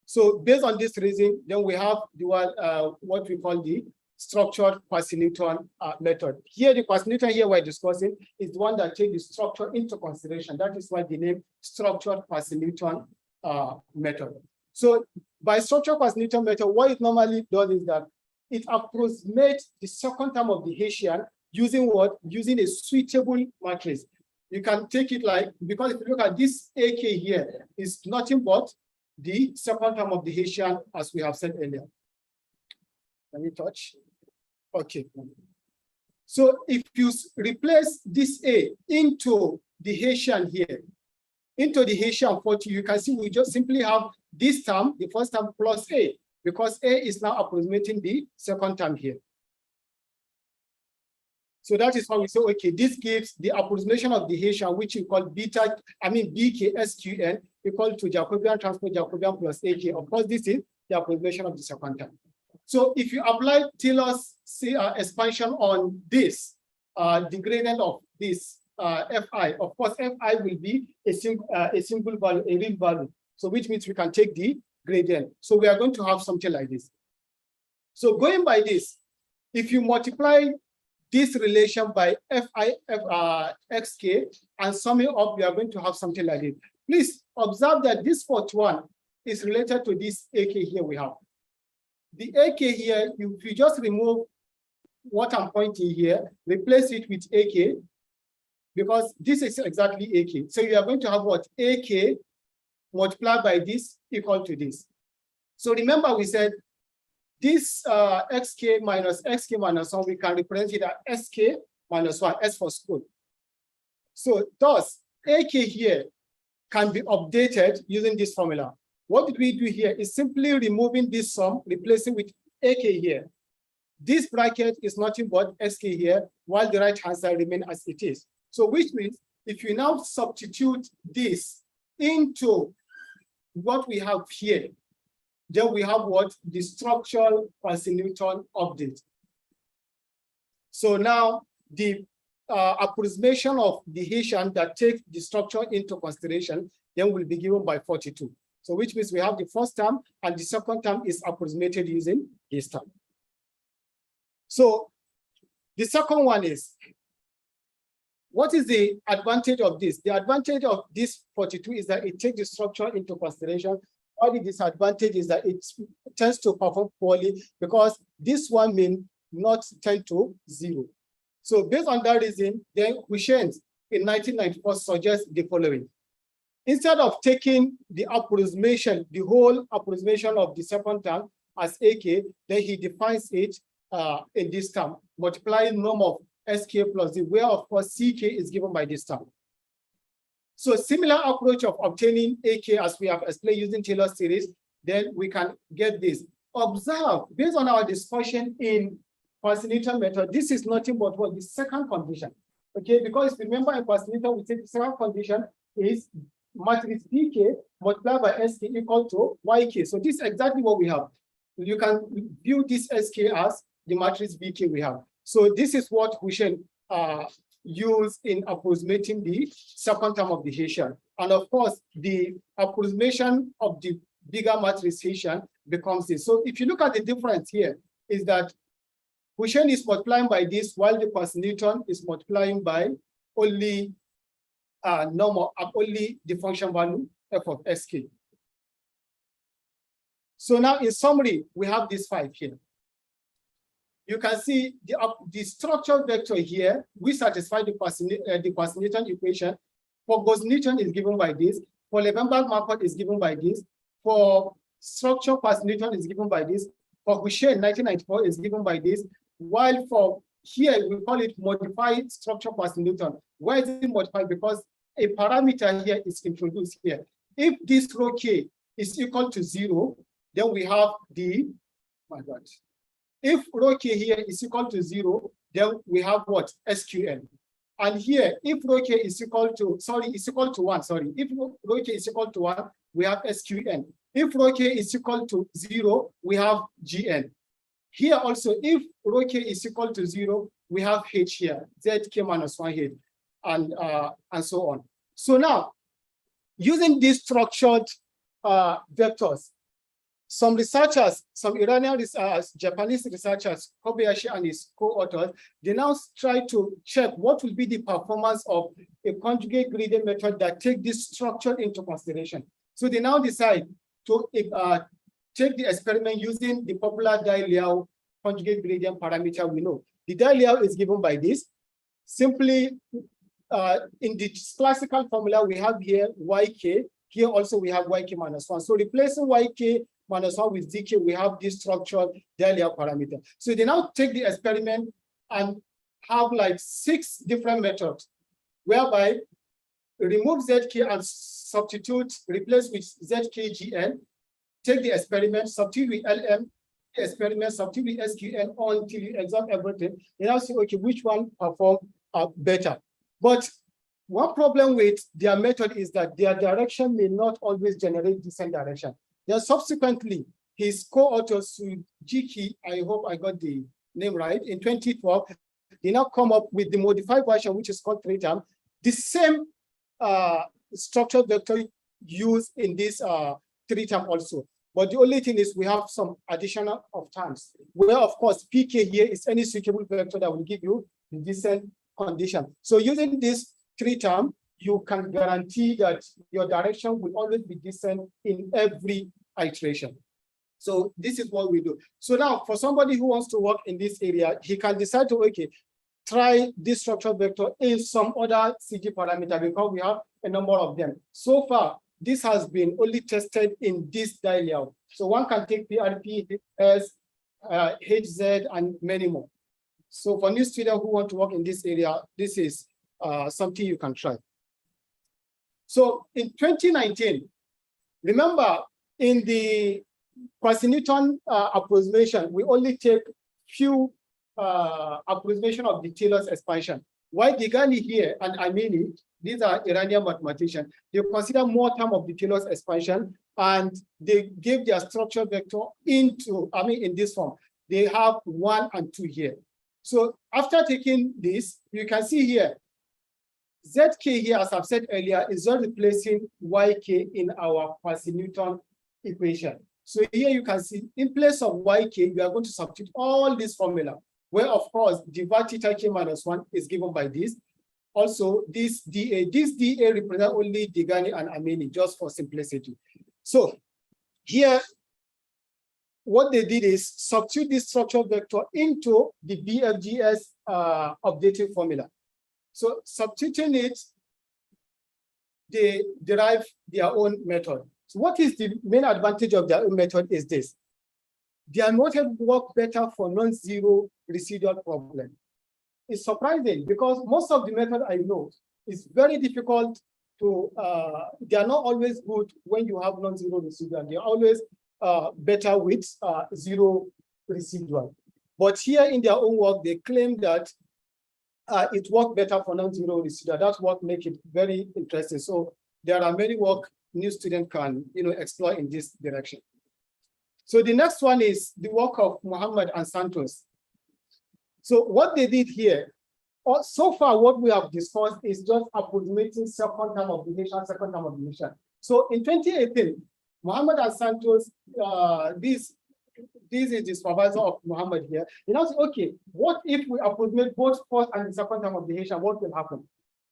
So based on this reason, then we have the one, what we call the structured Poisson-Newton method. Here, the Poisson-Newton here we're discussing is the one that takes the structure into consideration. That is why the name structured Poisson-Newton method. So by structured Poisson-Newton method, what it normally does is that it approximates the second term of the Hessian using what? Using a suitable matrix. You can take it like, because if you look at this AK here, is nothing but the second term of the Hessian, as we have said earlier. Can we touch? Okay. So if you replace this A into the Hessian here, into the Hessian 40, you can see we just simply have this term, the first term plus A, because A is now approximating the second term here. So that is why we say, okay, this gives the approximation of the Hessian, which we call BKSQN, equal to Jacobian transpose Jacobian plus AK. Of course, this is the approximation of the second term. So if you apply Taylor's expansion on this, the gradient of this Fi, of course, Fi will be a single value, a real value. So which means we can take the gradient. So we are going to have something like this. So going by this, if you multiply this relation by xk and sum it up, we are going to have something like this. Please observe that this 41 is related to this AK here we have. The AK here, if you just remove what I'm pointing here, replace it with AK, because this is exactly AK. So you are going to have what? AK multiplied by this equal to this. So remember we said this xk minus 1, we can represent it as sk minus 1, S for school. So thus, AK here can be updated using this formula. What did we do here is simply removing this sum, replacing with AK here. This bracket is nothing but SK here, while the right-hand side remains as it is. So which means if you now substitute this into what we have here, then we have what? The structural Quasi-Newton update. So now the approximation of the Hessian that takes the structure into consideration then will be given by 42. So which means we have the first term and the second term is approximated using this term. So the second one is, what is the advantage of this? The advantage of this 42 is that it takes the structure into consideration. Or the disadvantage is that it tends to perform poorly because this one may not tend to 0. So based on that reason, then Hussein in 1994 suggests the following. Instead of taking the approximation, the whole approximation of the second term as AK, then he defines it in this term, multiplying norm of SK plus Z, where of course CK is given by this term. So similar approach of obtaining AK as we have explained using Taylor's series, then we can get this. Observe, based on our discussion in Quasi-Newton method, this is nothing but what the second condition. Okay, because remember in Quasi-Newton, we say the second condition is matrix BK multiplied by SK equal to YK. So this is exactly what we have. You can view this SK as the matrix BK we have. So this is what we should use in approximating the second term of the Hessian. And of course, the approximation of the bigger matrix Hessian becomes this. So if you look at the difference here, is that Hessian is multiplying by this, while the Quasi-Newton is multiplying by only only the function value f of sk. So now in summary, we have this 5 here. You can see the structural vector here, we satisfy the Quasi-Newton equation. For Gauss-Newton is given by this. For Levenberg-Marquardt is given by this. For structure Quasi-Newton is given by this. For Hussein 1994 is given by this. While for here, we call it modified structure Quasi-Newton. Why is it modified? Because a parameter here is introduced here. If this rho k is equal to 0, then we have the, oh my God. If rho k here is equal to 0, then we have what? SQN. And here, if rho k is equal to, is equal to 1, if rho k is equal to 1, we have SQN. If rho k is equal to 0, we have GN. Here also, if rho k is equal to 0, we have H here, ZK minus 1H, and so on. So now, using these structured vectors, some researchers, some Iranian, Japanese researchers, Kobayashi and his co-authors, they now try to check what will be the performance of a conjugate gradient method that take this structure into consideration. So they now decide to take the experiment using the popular Dai-Liao conjugate gradient parameter we know. The Dai-Liao is given by this. Simply, in the classical formula, we have here YK. Here also we have YK minus 1. So replacing YK minus 1 with ZK, we have this structured Dai-Liao parameter. So they now take the experiment and have like 6 different methods, whereby remove ZK and substitute, replace with ZKGN, take the experiment, substitute with LM, experiment, substitute with SQN until you exhaust everything. You now see, okay, which one perform better. But one problem with their method is that their direction may not always generate decent direction. Then subsequently, his co-author Sujiki, I hope I got the name right, in 2012, they now come up with the modified version, which is called 3-term, the same structural vector used in this 3-term also. But the only thing is we have some additional of terms, where of course PK here is any suitable vector that will give you the decent condition. So using this 3-term, you can guarantee that your direction will always be decent in every iteration. So this is what we do. So now for somebody who wants to work in this area, he can decide to, okay, try this structural vector in some other CG parameter because we have a number of them. So far, this has been only tested in this diagram. So one can take PRP, HS, HZ, and many more. So for new students who want to work in this area, this is something you can try. So in 2019, remember in the quasi-Newton approximation, we only take few approximation of the Taylor's expansion. Why Degani here and Amini, these are Iranian mathematicians, they consider more term of the Taylor's expansion and they give their structure vector into, in this form. They have 1 and 2 here. So after taking this, you can see here, ZK here, as I've said earlier, is just replacing YK in our quasi-Newton equation. So here you can see, in place of YK, we are going to substitute all this formula, where of course, divided theta K minus 1 is given by this. Also, this DA represent only Degani and Amini, just for simplicity. So here, what they did is substitute this structural vector into the BFGS updating formula. So substituting it, they derive their own method. So what is the main advantage of their own method is this. Their method work better for non-zero residual problem. It's surprising because most of the method I know is very difficult to, they are not always good when you have non-zero residual. They're always better with zero residual. But here in their own work, they claim that it works better for non-zero residual. That's what makes it very interesting. So there are many work new students can explore in this direction. So the next one is the work of Muhammed and Santos. So what they did here, so far what we have discussed is just approximating second term of division, second term of division. So in 2018, Muhammed and Santos, this is the supervisor of Muhammad here. You know, okay, what if we approximate both first and the second term of the Haitian? What will happen?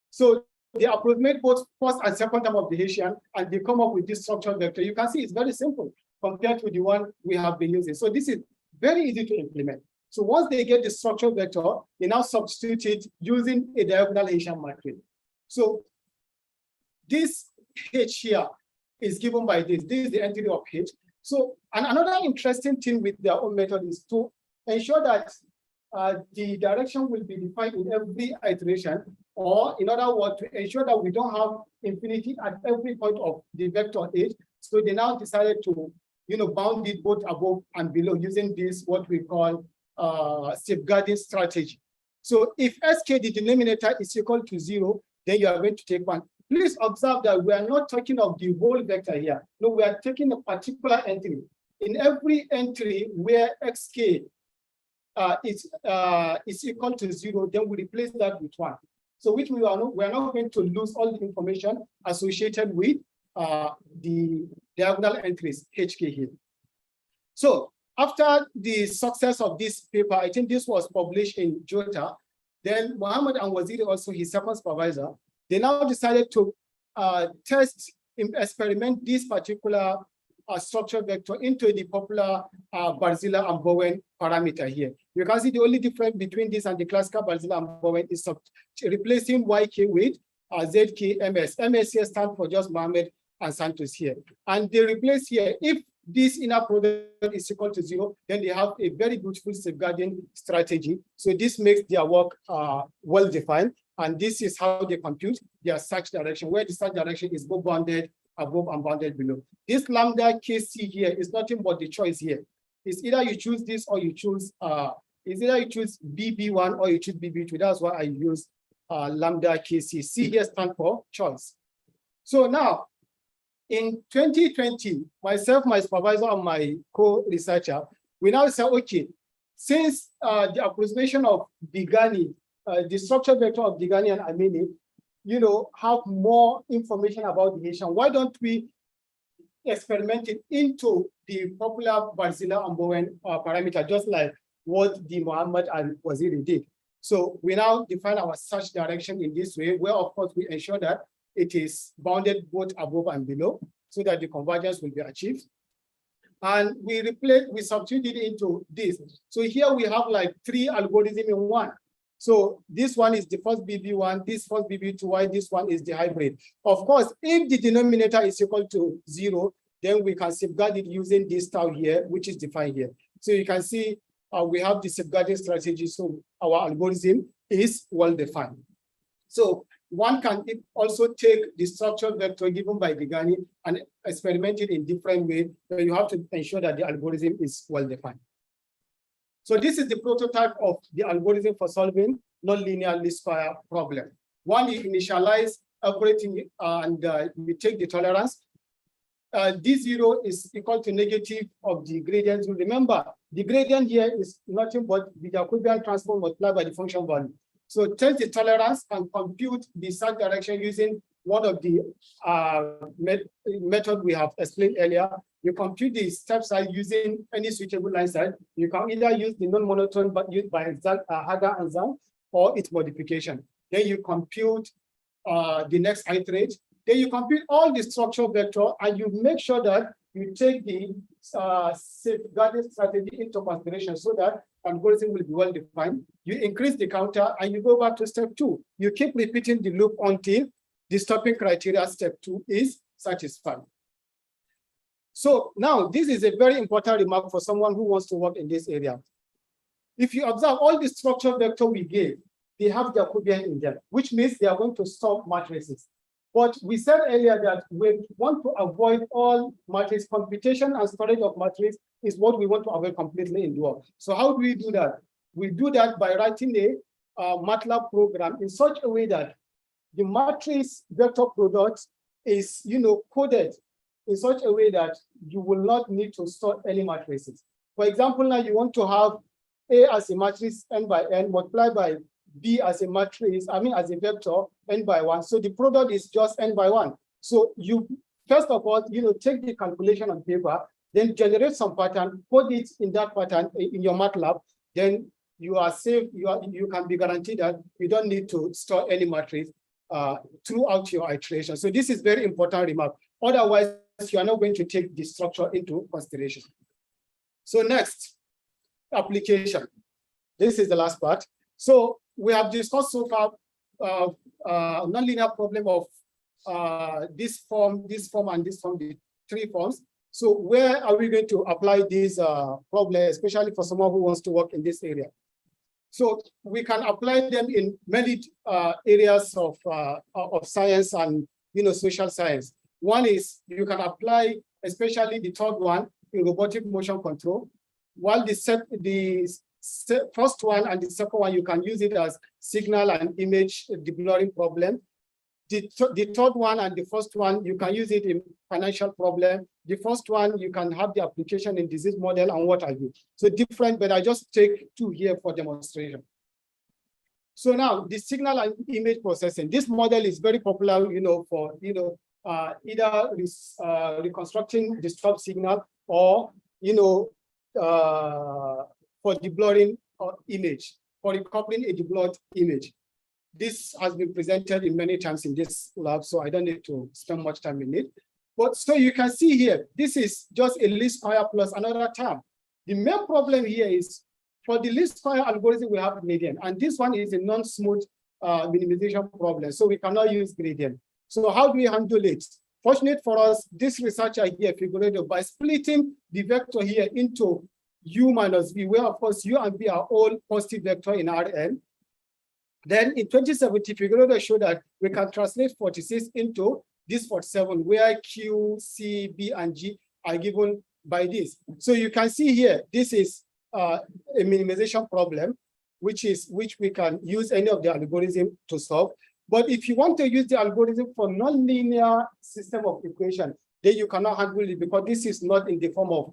So they approximate both first and second term of the Haitian, and they come up with this structural vector. You can see it's very simple compared to the one we have been using. So this is very easy to implement. So once they get the structural vector, they now substitute it using a diagonal Haitian matrix. So this H here is given by this. This is the entity of H. So, and another interesting thing with their own method is to ensure that the direction will be defined in every iteration, or in other words, to ensure that we don't have infinity at every point of the vector H. So they now decided to, bound it both above and below using this, what we call safeguarding strategy. So if SK, the denominator, is equal to 0, then you are going to take 1. Please observe that we are not talking of the whole vector here. No, we are taking a particular entry. In every entry where xk is equal to 0, then we replace that with 1. So which we are not going to lose all the information associated with the diagonal entries HK here. So after the success of this paper, I think this was published in JOTA, then Muhammad and Waziri, also his second supervisor, they now decided to experiment this particular structure vector into the popular Barzila and Bowen parameter here. You can see the only difference between this and the classical Barzila and Bowen is replacing YK with ZK MS. MS here stands for just Muhammad and Santos here. And they replace here, if this inner product is equal to 0, then they have a very beautiful safeguarding strategy. So this makes their work well-defined. And this is how they compute their search direction, where the search direction is both bounded above and bounded below. This lambda KC here is nothing but the choice here. It's either you choose this or you choose, BB1 or you choose BB2. That's why I use lambda KC. C here stands for choice. So now, in 2020, myself, my supervisor, and my co-researcher, we now say, okay, since the approximation of Bigani, the structure vector of Bigani and Amini, have more information about the Haitian, why don't we experiment it into the popular Barzila and Bowen parameter, just like what the Muhammed and Waziri did. So we now define our search direction in this way, where of course we ensure that it is bounded both above and below, so that the convergence will be achieved. And we substitute it into this. So here we have like 3 algorithms in one. So this one is the first BB1, this first BB2Y, this one is the hybrid. Of course, if the denominator is equal to 0, then we can safeguard it using this tau here, which is defined here. So you can see we have the safeguarding strategy. So our algorithm is well defined. So one can also take the structure vector given by Bigani and experiment it in different ways, but you have to ensure that the algorithm is well defined. So this is the prototype of the algorithm for solving nonlinear least square problem. One, you initialize everything and you take the tolerance. D0 is equal to negative of the gradient. Remember, the gradient here is nothing but the Jacobian transform multiplied by the function value. So take the tolerance and compute the search direction using one of the method we have explained earlier. You compute the step size using any suitable line size. You can either use the non-monotone but used by Haga and Zhang or its modification. Then you compute the next iterate. Then you compute all the structural vector and you make sure that you take the safeguarding strategy into consideration so that algorithm will be well defined. You increase the counter and you go back to step 2. You keep repeating the loop until the stopping criteria step 2 is satisfied. So now this is a very important remark for someone who wants to work in this area. If you observe all the structure vector we gave, they have Jacobian in them, which means they are going to stop matrices. But we said earlier that we want to avoid all matrix computation and storage of matrix is what we want to avoid completely in Duo. So how do we do that? We do that by writing a MATLAB program in such a way that the matrix vector product is coded in such a way that you will not need to store any matrices. For example, now you want to have A as a matrix n by n multiplied by B as a matrix, as a vector n by 1. So the product is just n by 1. So you first of all, take the calculation on paper, then generate some pattern, put it in that pattern in your MATLAB, then you are safe. You can be guaranteed that you don't need to store any matrix throughout your iteration. So this is very important remark. Otherwise, you are not going to take the structure into consideration. So next, application. This is the last part. So we have discussed so far nonlinear problem of this form, and this form, the 3 forms. So where are we going to apply these problems, especially for someone who wants to work in this area? So we can apply them in many areas of science and social science. One is you can apply, especially the third one, in robotic motion control. While the first one and the second one, you can use it as signal and image deblurring problem. The third one and the first one, you can use it in financial problem. The first one, you can have the application in disease model and what have you. So different, but I just take 2 here for demonstration. So now the signal and image processing. This model is very popular, for either reconstructing disturbed signal or for deblurring image, for recoupling a deblurred image. This has been presented in many times in this lab, so I don't need to spend much time in it. But so you can see here, this is just a least square plus another term. The main problem here is for the least square algorithm, we have gradient, and this one is a non-smooth minimization problem, so we cannot use gradient. So how do we handle it? Fortunate for us, this researcher here figured out by splitting the vector here into U minus V, where of course U and V are all positive vector in Rn. Then in 2017, Figueroa showed that we can translate 46 into this 47, where Q, C, B, and G are given by this. So you can see here, this is a minimization problem. which we can use any of the algorithm to solve. But if you want to use the algorithm for nonlinear system of equation, then you cannot handle it because this is not in the form of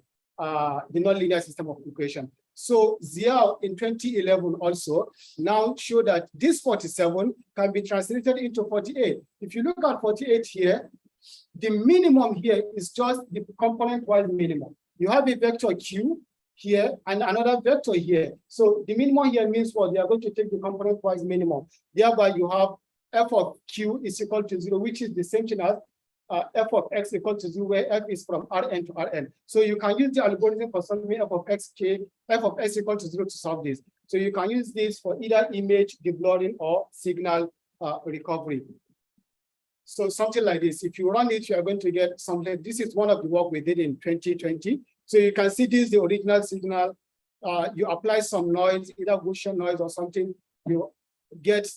the nonlinear system of equation. So Ziao in 2011 also now show that this 47 can be translated into 48. If you look at 48 here, the minimum here is just the component-wise minimum. You have a vector Q here and another vector here. So the minimum here means what? They are going to take the component-wise minimum. Thereby you have f of Q is equal to 0, which is the same thing as f of x equal to 0, where f is from Rn to Rn. So you can use the algorithm for solving f of x equal to 0 to solve this. So you can use this for either image deblurring or signal recovery. So something like this, if you run it, you are going to get something. This is one of the work we did in 2020. So you can see this is the original signal. You apply some noise, either Gaussian noise or something. You get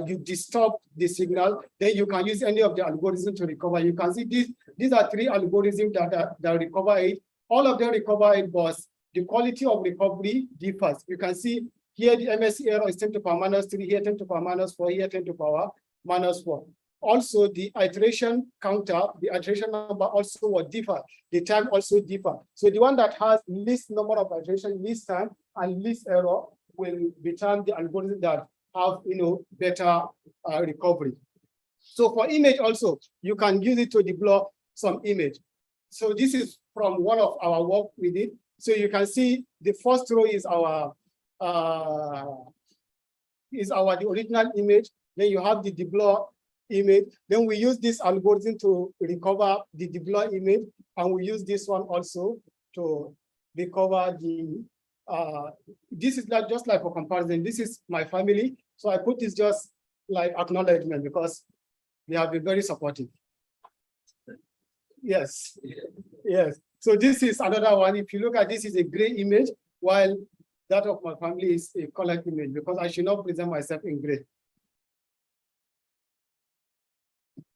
you disturb the signal, then you can use any of the algorithms to recover. You can see these are 3 algorithms that recover it. All of them recover it, but the quality of recovery differs. You can see here the MSE error is 10 to the power minus 3, here 10 to the power minus 4, here 10 to the power minus 4. Also, the iteration counter, the iteration number also will differ. The time also differ. So the one that has least number of iteration, least time, and least error will be termed the algorithm that have better recovery. So for image also, you can use it to deblur some image. So this is from one of our work we did. So you can see the first row is the original image. Then you have the deblur image. Then we use this algorithm to recover the deblur image, and we use this one also to recover the. This is not just like for comparison. This is my family, so I put this just like acknowledgement because they have been very supportive. Yes, yes. So this is another one. If you look at this, is a gray image, while that of my family is a colored image because I should not present myself in gray.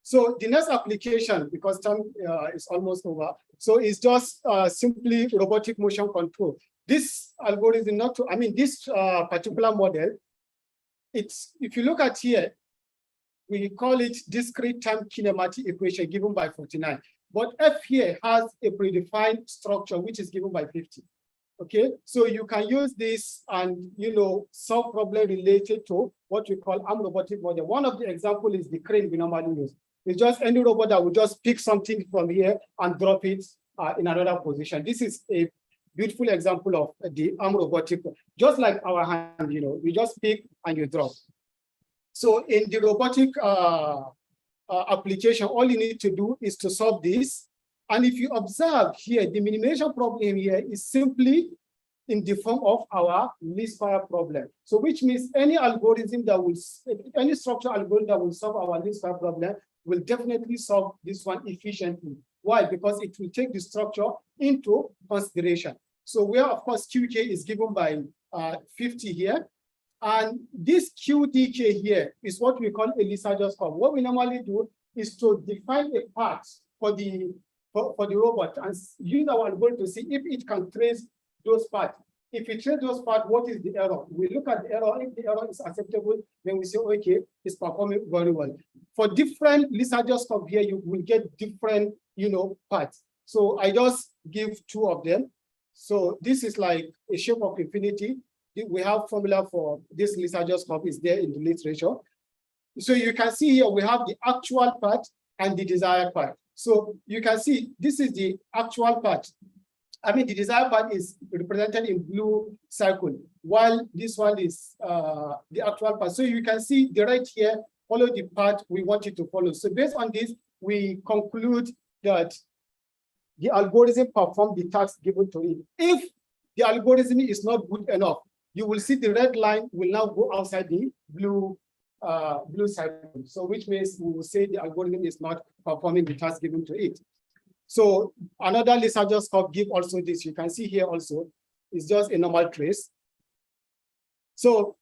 So the next application, because time is almost over, so it's just simply robotic motion control. This algorithm, this particular model, it's, if you look at here, we call it discrete time kinematic equation given by 49. But F here has a predefined structure, which is given by 50. Okay, so you can use this and solve problem related to what we call arm robotic model. One of the examples is the crane we normally use. It's just any robot that will just pick something from here and drop it in another position. This is a beautiful example of the arm robotic, just like our hand, we just pick and you drop. So in the robotic application, all you need to do is to solve this. And if you observe here, the minimization problem here is simply in the form of our least square problem. So which means any algorithm that will, any structural algorithm that will solve our least square problem will definitely solve this one efficiently. Why? Because it will take the structure into consideration. So where, of course, QK is given by 50 here. And this QDK here is what we call a Lissajous curve. What we normally do is to define a path for the robot and use our algorithm to see if it can trace those paths. If it traces those paths, what is the error? We look at the error. If the error is acceptable, then we say, okay, it's performing very well. For different Lissajous curve here, you will get different, paths. So I just give 2 of them. So this is like a shape of infinity. We have formula for this Lissajous curve is there in the literature. So you can see here, we have the actual path and the desired path. So you can see this is the actual path. The desired path is represented in blue circle, while this one is the actual path. So you can see the right here, follow the path we want it to follow. So based on this, we conclude that the algorithm performs the task given to it. If the algorithm is not good enough, you will see the red line will now go outside the blue circle. So which means we will say the algorithm is not performing the task given to it. So another Lissajous curve give also this. You can see here also, it's just a normal trace. So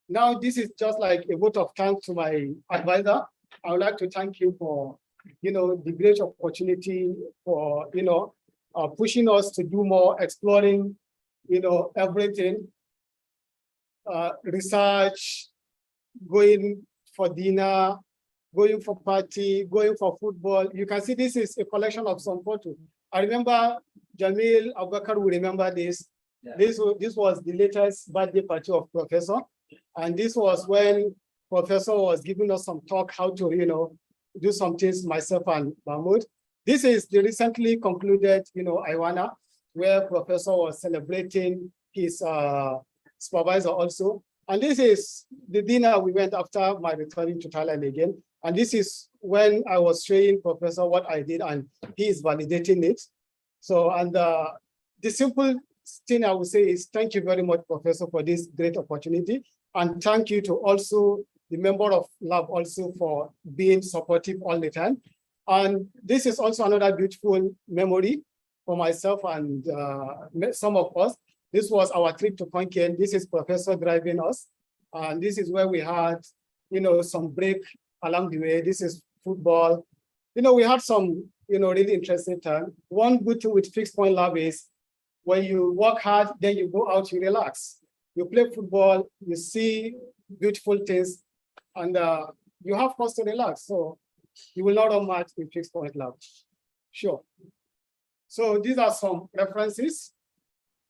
now this is just like a vote of thanks to my advisor. I would like to thank you for, the great opportunity for, pushing us to do more, exploring everything, research, going for dinner, going for party, going for football. You can see this is a collection of some photos. I remember Jamil Abubakar will remember this. Yeah. This was the latest birthday party of Professor. And this was when Professor was giving us some talk how to, do some things, myself and Mahmoud. This is the recently concluded, Iwana, where Professor was celebrating his supervisor also. And this is the dinner we went after my returning to Thailand again. And this is when I was showing Professor what I did, and he is validating it. So, and the simple thing I would say is thank you very much, Professor, for this great opportunity. And thank you to also the member of lab also for being supportive all the time. And this is also another beautiful memory for myself and some of us. This was our trip to Konkan. This is Professor driving us. And this is where we had, some break along the way. This is football. We had some, really interesting time. One good thing with fixed point lab is when you work hard, then you go out, you relax. You play football, you see beautiful things, and you have cause to relax. So you will not run much in fixed point lab. Sure. So these are some references.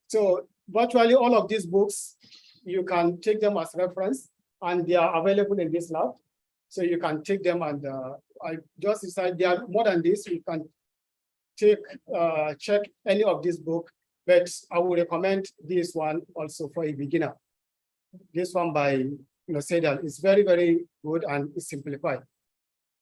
So virtually all of these books, you can take them as reference, and they are available in this lab. So you can take them, and I just decided there are more than this. You can take check any of this book, but I would recommend this one also for a beginner. This one by Sedal is very, very good and it's simplified.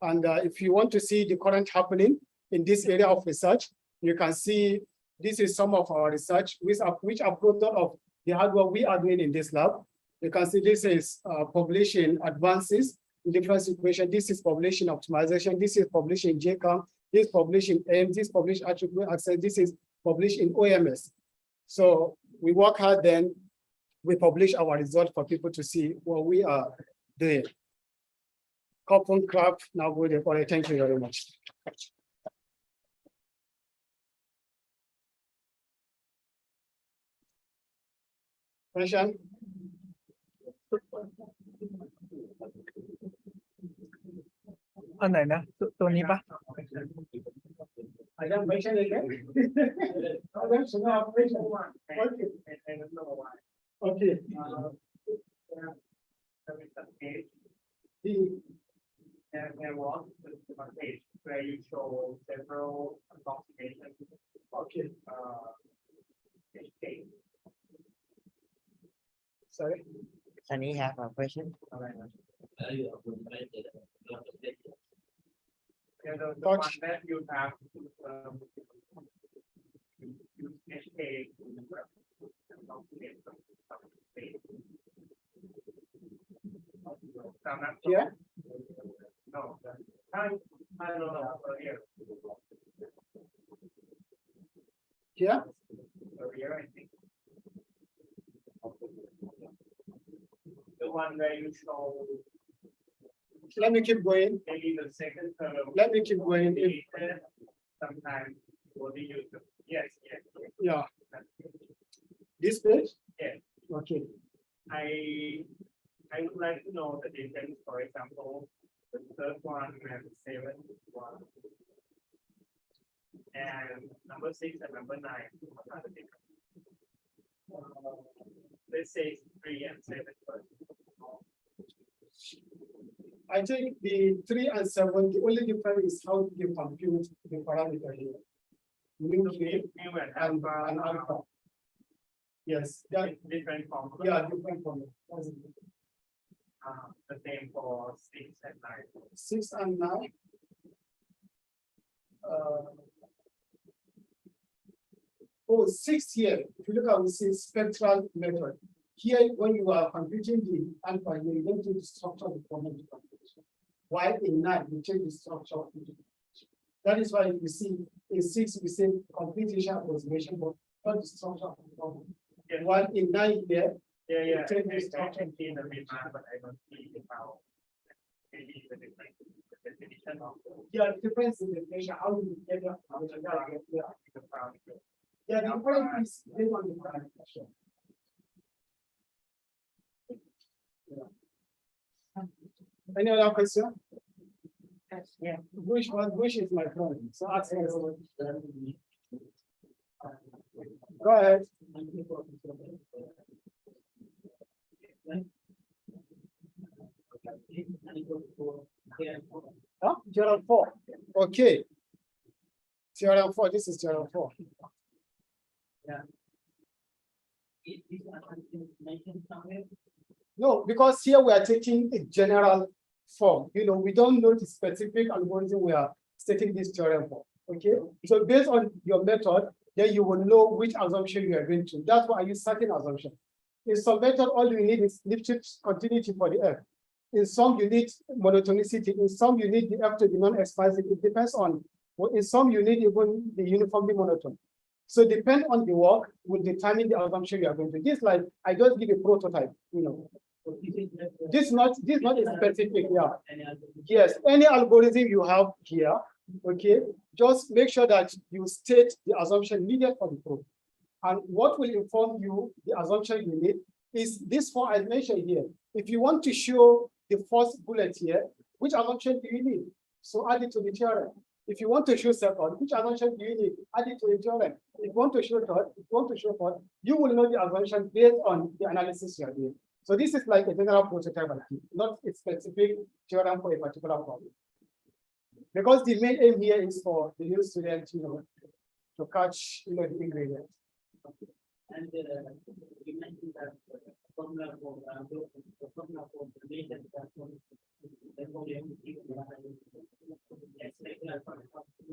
And if you want to see the current happening in this area of research, you can see this is some of our research, which are product of the hard work we are doing in this lab. You can see this is population advances in different situations. This is population optimization. This is population JCAM. This is population AIM. This is population attribute access. This is published in OMS. So we work hard, then we publish our result for people to see what we are doing. Coupon crap, now good. Thank you very much. Question? I don't mention it again. Okay. There was one page where you show several approximations. Okay. Page. Sorry. Sunny have a question. The one that you have use HK Yeah. No, I don't know. Yeah. Here, I think. The one where you show Let me keep going. maybe the second term. Let me keep going. Sometimes will be used. Yes, yes. Yeah. This page? Yes. Okay. I would like to know the difference, for example, the third one and the seventh one. And number 6 and number 9, what are the difference? Let's say 3 and 7 first. I think the 3 and 7, the only difference is how you compute the parameter here. Mu K and alpha. Yes, that different formula. yeah, different from it. The same for 6 and 9. 6 and 9. Oh, 6 here. If you look at the spectral method, here when you are computing the alpha, you don't take the structure of the problem to computation. While in 9, you take the structure of the computation. That is why you see in 6 we say computation approximation, but not the structure of the problem. Yeah. While in 9 here, Yeah, you take the I structure. can see the demand, but I don't see the power. Maybe the difference, the definition of Yeah, the difference in the definition, how you get the the parameter. Yeah, the point is based on the question. Any other question? Yeah. Bush is my friend. So ask him. Go ahead. Huh? Theorem 4. Okay. Theorem 4. This is theorem 4. No, because here we are taking a general form. You know, we don't know the specific algorithm we are stating this theorem for. Okay. So based on your method, then you will know which assumption you are going to. That's why I use certain assumption. In some method, all you need is Lipschitz continuity for the F. In some, you need monotonicity. In some, you need the F to be non-expansive. It depends on. In some, you need even the uniformly monotone. So depend on the work will determine the assumption you are going to. This like I just give a prototype. You know, this not a specific. Yeah. Yes. Any algorithm you have here. Okay. Just make sure that you state the assumption needed for the proof. And what will inform you the assumption you need is this form I mentioned here. If you want to show the first bullet here, which assumption do you need? So add it to the theorem. If you want to show second, which assumption do you need? Add it to the theorem. If you want to show third, if you want to show fourth, you will know the assumption based on the analysis you are doing. So this is like a general prototype, not a specific theorem for a particular problem. Because the main aim here is for the new student, you know, to catch, you know, the ingredient. And you mentioned that formula for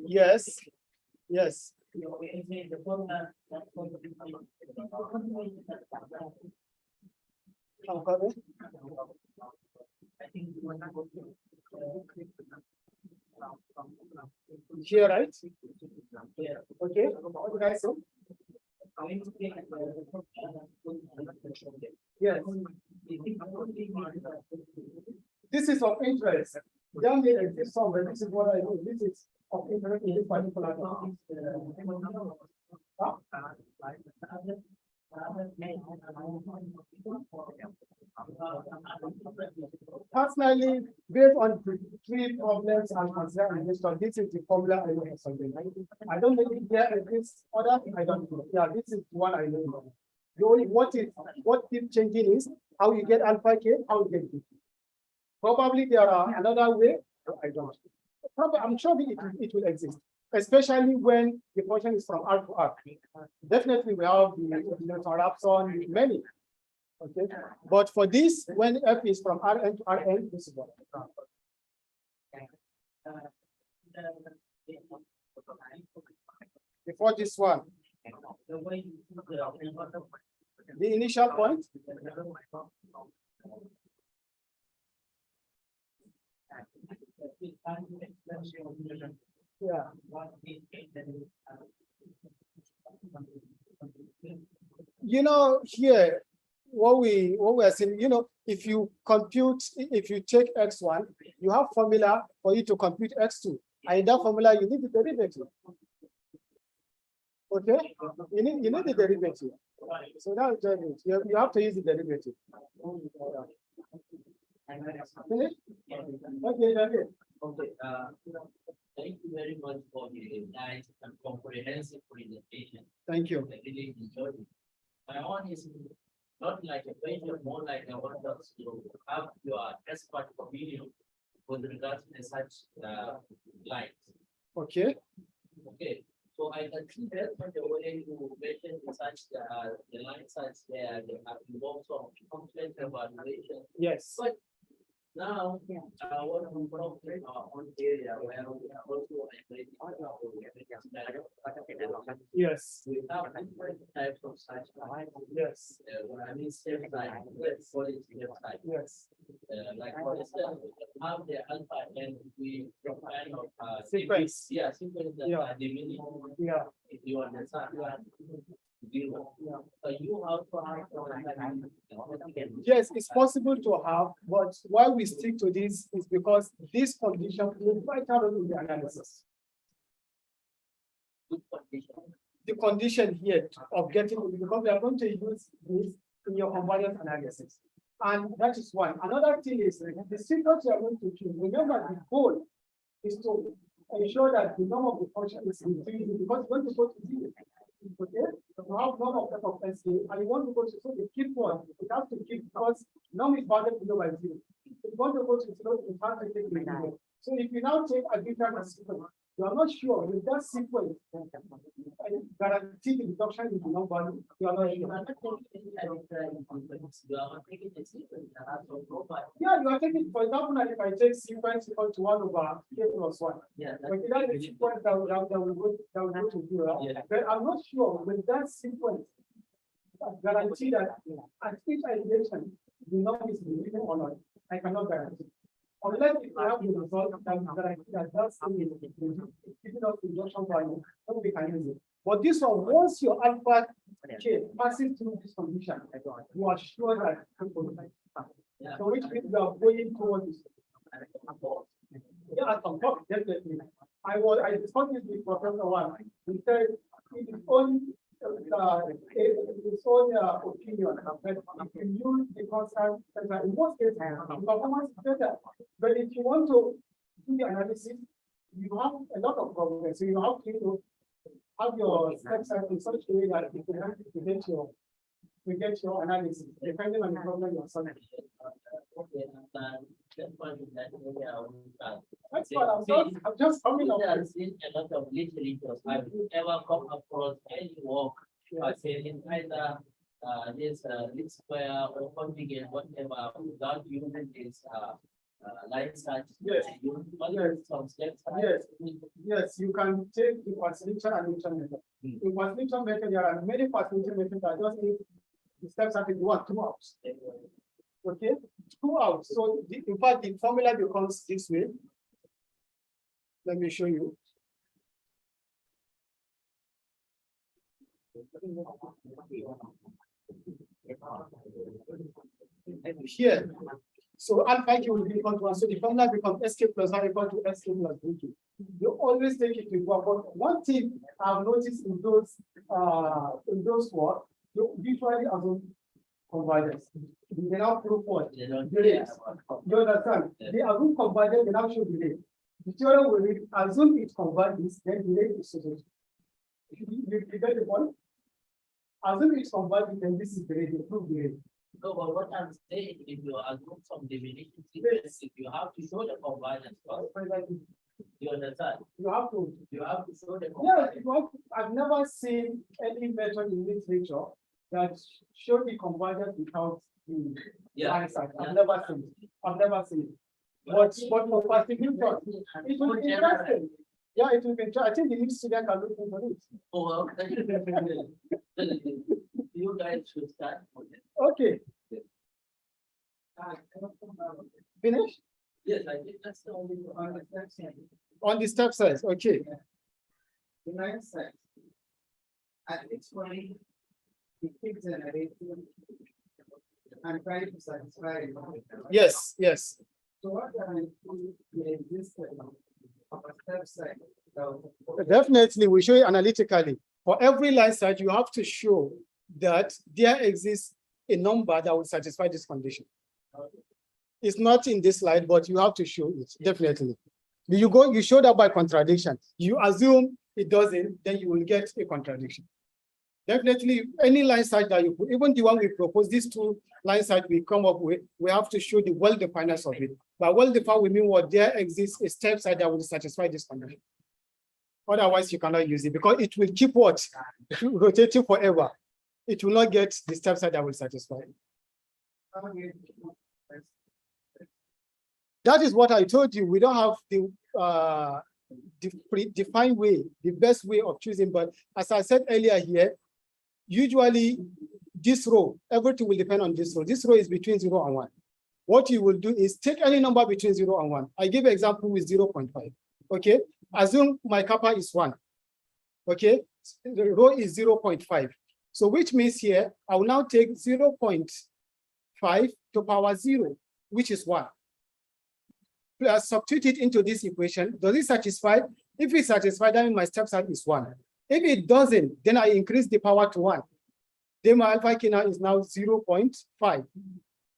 yes, yes. Here, right? Okay. What did I say? Yes. This is of interest. Down here, this somewhere. This is what I know. This is of interest in this particular. Huh? Personally, based on the three problems I'm considering, this is the formula I know for something. I don't know if there exists other. I don't know. Yeah, this is one I know. The only what keeps changing is how you get alpha k, how you get b. Probably there are another way. I don't. Probably I'm sure it will exist, especially when the function is from R to R. Definitely, we have the Rapson, many. Okay, but for this, when F is from Rn to Rn, this is what. Before this one, the initial point. Yeah. You know, here, what we are saying, you know, if you take x1, you have formula for you to compute x2. And in that formula, you need the derivative. Okay? You need the derivative. So that's it. You have to use the derivative. Okay, okay. Okay, thank you very much for the nice and comprehensive presentation. Thank you. I really enjoyed it. My one is not like a question, more like I want us to have your expert opinion with regards to such lines. Okay. Okay, so I can see that when the way you mentioned such the lines such there, they have involved some complex evaluation. Yes. But now, what we probably on area where we are also Yes. we have different types of such lines. Yes. I mean, same like let's call it type. Yes. Like for instance, we have the alpha and we kind of Sequence. Yeah, sequence that Yeah. are diminishing. Yeah. If you understand that. Zero. So you also have to Yes, it's possible to have, but why we stick to this is because this condition will quite out in the analysis. good condition. the condition here of getting, because we are going to use this in your convergence analysis. And that is one. Another thing is the sequence you are going to choose. Remember, the goal is to ensure that the norm of the function is increasing because you want to go to zero. Okay, so you have norm of f of SK, and you want to go to, so the keep one, it has to keep, because norm is bounded below by zero. If you want to go to zero, it has to take zero. So if you now take a different sequence, you are not sure with that sequence and guarantee the reduction in the number. You are not You sure. are not taking any sequence. You are taking the sequence that has no profile. Yeah, you are taking, for example, like if I take sequence equal to 1 over k plus 1. Yeah. But that is sequence that will go to zero. Yeah. But I'm not sure with that sequence guarantee that at each iteration the number is repeating or not. I cannot guarantee. Unless if I have the result that guarantee that that's giving us the reduction value, then we can use it. But this one, once your alpha k passes through this condition, you are sure that Yeah. so which means we are going towards this. Yeah, at some point, definitely. I discussed this with Professor One. He said his own opinion that if you use the constant center, in most cases, the performance is better. But if you want to do the analysis, you have a lot of problems. So you have to have your steps in such a way that you can help to get your analysis, depending on the problem you're solving. Okay, that point in that area, I will start. That's what I'm just coming up I've with. seen a lot of literatures. I've ever come across any work, I say in either this least square or conjugate, whatever, without using this line search. Yes. You only Yes. use some steps. Yes. Yes, you can take the facilitation and addition method. In facilitation method, there are many facilitation methods that just need the steps that you want 2 hours. Okay, 2 hours. So in fact, the formula becomes this way. Let me show you. Here, so alpha q will be equal to 1. So the formula becomes sk plus 1 equal to sk plus bq. You always take it to one. But one thing I've noticed in those work, you usually assume convergence. They now prove what? They don't The care rates. about You understand? Yeah. They assume convergence, they now show the rate. The theorem will assume it converges, then the rate is solution. You get the point? Assume it converges, then this is the rate, you prove the rate. No, but what I'm saying, if you assume some diminishing sequence, if you have to show the convergence first, you understand? You have to. You have to show the Yeah, convergence. I've never seen any method in literature that show the convergence without the line side. I've never seen it. I've never seen it. But for particular, it will be interesting. Yeah, it will be interesting. I think the new student can look into it. Oh, well, you guys should start with it. Okay. Finish? Yes, I think that's the only one. On the step size, okay. The line size. At each point, it keeps generating and trying to satisfy. Yes, yes. So what can I do the existence of a step size? Definitely, we show it analytically. For every line set, you have to show that there exists a number that will satisfy this condition. It's not in this slide, but you have to show it, definitely. You show that by contradiction. You assume it doesn't, then you will get a contradiction. Definitely, any line set that you put, even the one we propose, these 2 line sets we come up with, we have to show the well-defined of it. By well-defined, we mean what there exists a step set that will satisfy this condition. Otherwise, you cannot use it because it will keep what? Rotating forever. It will not get the step set that will satisfy. That is what I told you. We don't have the predefined way, the best way of choosing. But as I said earlier here, usually this row, everything will depend on this row. This row is between 0 and 1. What you will do is take any number between 0 and 1. I give an example with 0.5. Okay, assume my kappa is 1. Okay, the row is 0.5. So which means here, I will now take 0.5 to power 0, which is 1. Plus substitute it into this equation. Does it satisfy? If it satisfies, then my step size is 1. If it doesn't, then I increase the power to 1. Then my alpha k now is now 0.5.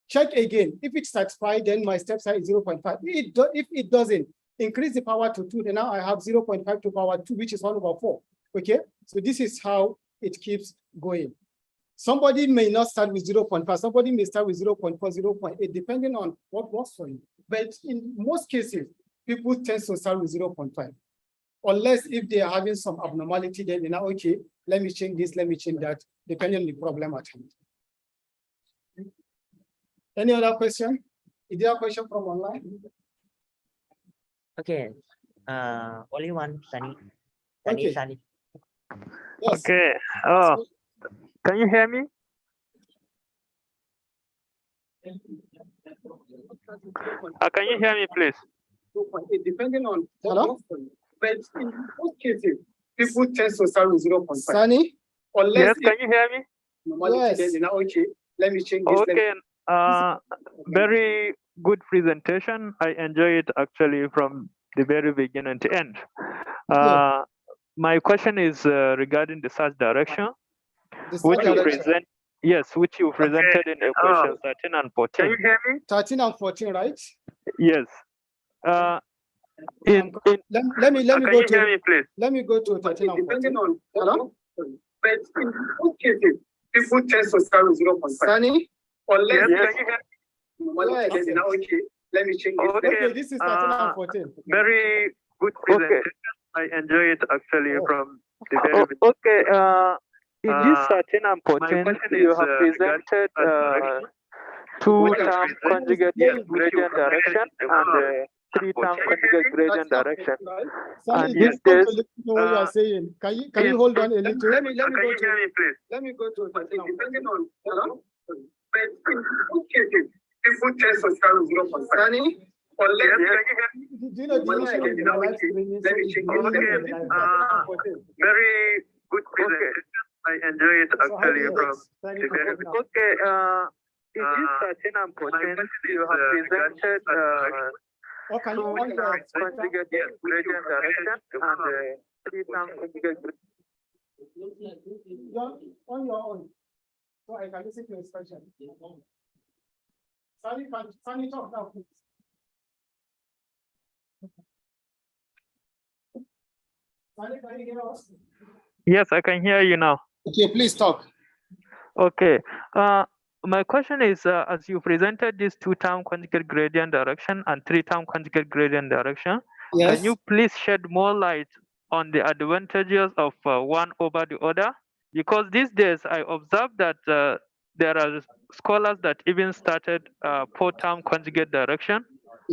Check again. If it's satisfied, then my step size is 0.5. If it doesn't, increase the power to 2, then now I have 0.5 to power 2, which is 1/4. Okay, so this is how it keeps going. Somebody may not start with 0.5, somebody may start with 0.4, 0.8, depending on what works for you. But in most cases, people tend to start with 0.5. Unless if they are having some abnormality, then they're now, okay, let me change this, let me change that, depending on the problem at hand. Any other question? Is there a question from online? Okay. Only one, Sunny. Okay. Sunny. Yes. Okay. Oh, can you hear me? Can you hear me, please? 2.8, depending on what Hello? works for you. But in most cases, people tend to start with 0.5. Sunny? Unless Yes, can you hear me? normality, then they're now, okay, let me change this. Okay. Very good presentation. I enjoy it actually from the very beginning to end. My question is regarding the search direction, which you present. Yes, which you presented in equation 13 and 14. Can you hear me? 13 and 14, right? Yes. Let me can go you to hear me, please? let me go to 13 and 14. Depending on Hello? but in most cases, people tend to start with 0.5. Sunny? Unless Yes. can you hear me? Normality, then they're now, okay, let me change this. Okay, this is 13 and 14. Very good presentation. I enjoy it actually from the very beginning. Okay. In this 13 and 14, you have presented two-term conjugate gradient direction and three-term conjugate gradient direction. Sunny, And this these days, what you are saying. Can you hold on a little? Let me go to please? Let me go to 13 and 14. depending on but in most cases, people tend to start with 0.5. Sunny? Unless Do you know the issue with the live streaming? Let me So check it's this. very live. Very good presentation. I enjoy it actually from the very beginning. Okay. In this 13 and 14, you have presented Can you on two-term your conjugate gradient direction and three-term conjugate on your own, so I can listen to your question. Sunny, talk now, please. Sunny, can you hear us? Yes, I can hear you now. Okay, please talk. Okay. My question is, as you presented this two-term conjugate gradient direction and three-term conjugate gradient direction, Yes. can you please shed more light on the advantages of one over the other? Because these days I observed that there are scholars that even started four-term conjugate direction,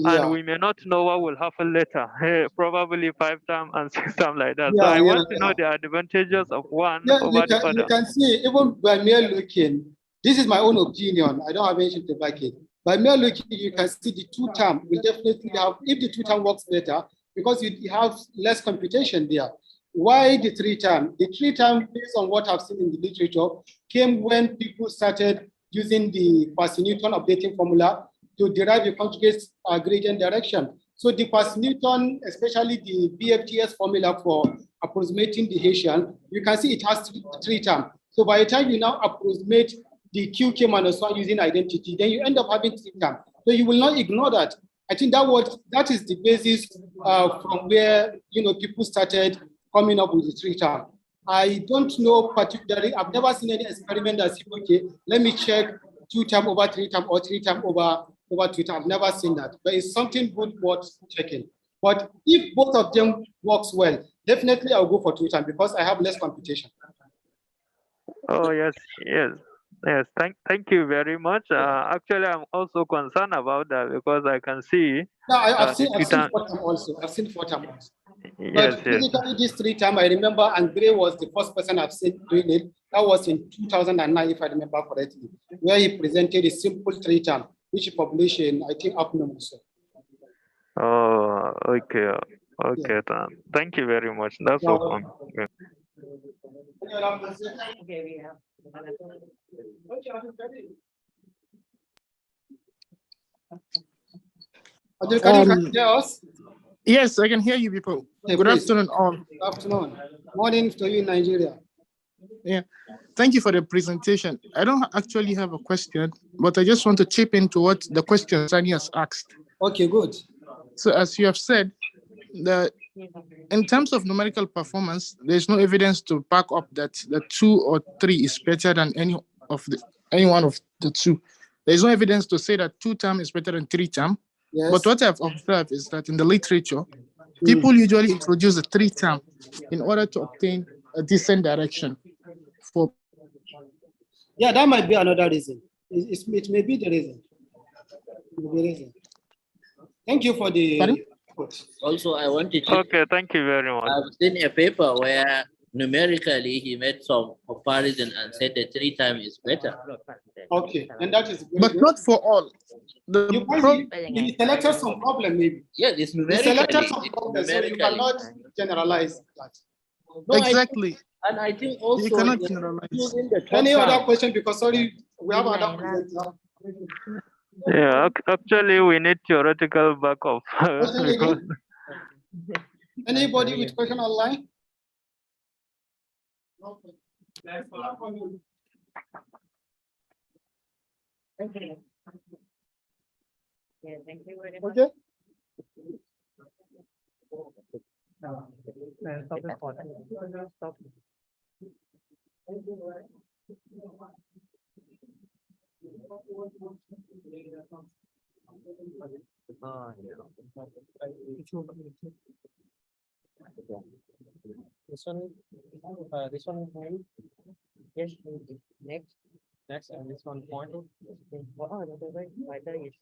and we may not know what will happen later, probably 5-term and 6-term like that. So I want to know the advantages of one over the other. You can see, even by mere looking, this is my own opinion, I don't have anything to back it. By mere looking, you can see the two-term will definitely have, if the two-term works better, because you have less computation there. Why the three-term? The three-term, based on what I've seen in the literature, came when people started using the Quasi-Newton updating formula to derive the conjugate gradient direction. So the Quasi-Newton, especially the BFTS formula for approximating the Hessian, you can see it has three-term. So by the time you now approximate the QK minus 1 using identity, then you end up having three-term. So you will not ignore that. I think that is the basis from where people started coming up with the three-term. I don't know particularly, I've never seen any experiment that says, okay, let me check two-term over three-term or three-term over two-term. I've never seen that, but it's something good worth checking. But if both of them works well, definitely I'll go for two-term because I have less computation. Oh, yes. Thank you very much. Actually, I'm also concerned about that because I can see. No, I've seen four-term also. I've seen four-term also. But basically, this three-term, I remember Andre was the first person I've seen doing it. That was in 2009, if I remember correctly, where he presented a simple three-term, which he published in, I think, Upnum. Oh, okay. Okay, then. Thank you very much. That's all from me. Okay, we have. Can you hear us? Yes, I can hear you, people. Hey, Good please. afternoon, all. Good afternoon. Morning to you in Nigeria. Yeah, thank you for the presentation. I don't actually have a question, but I just want to chip into what the question Sani has asked. Okay, good. So, as you have said, the in terms of numerical performance, there's no evidence to back up that the 2 or 3 is better than any one of the two. There's no evidence to say that 2-term is better than 3-term. Yes. But what I've observed is that in the literature, people usually introduce a 3-term in order to obtain a decent direction. Yeah, that might be another reason. It may be the reason. It may be the reason. Thank you for the. Pardon? Also, I wanted to. Okay, thank you very much. I've seen a paper where numerically he made some comparison and said the 3-term is better. Okay, and that is very But good. not for all. He selected some problem, maybe. Yeah, it's He numerically. selected some problem, so you numerically. cannot generalize that. No, Exactly. And I think also You cannot generalize. using the Any other top-down. question? Because sorry, we have another presenter. Yeah, actually, we need theoretical backup. Question again? Anybody with question online? Okay. Yeah, thank you very much. Okay. Stop recording. Stop. This one, yes, next, and this one point. Oh, the right, either is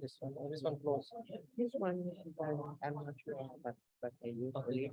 this one close. This one, I'm not sure, but I usually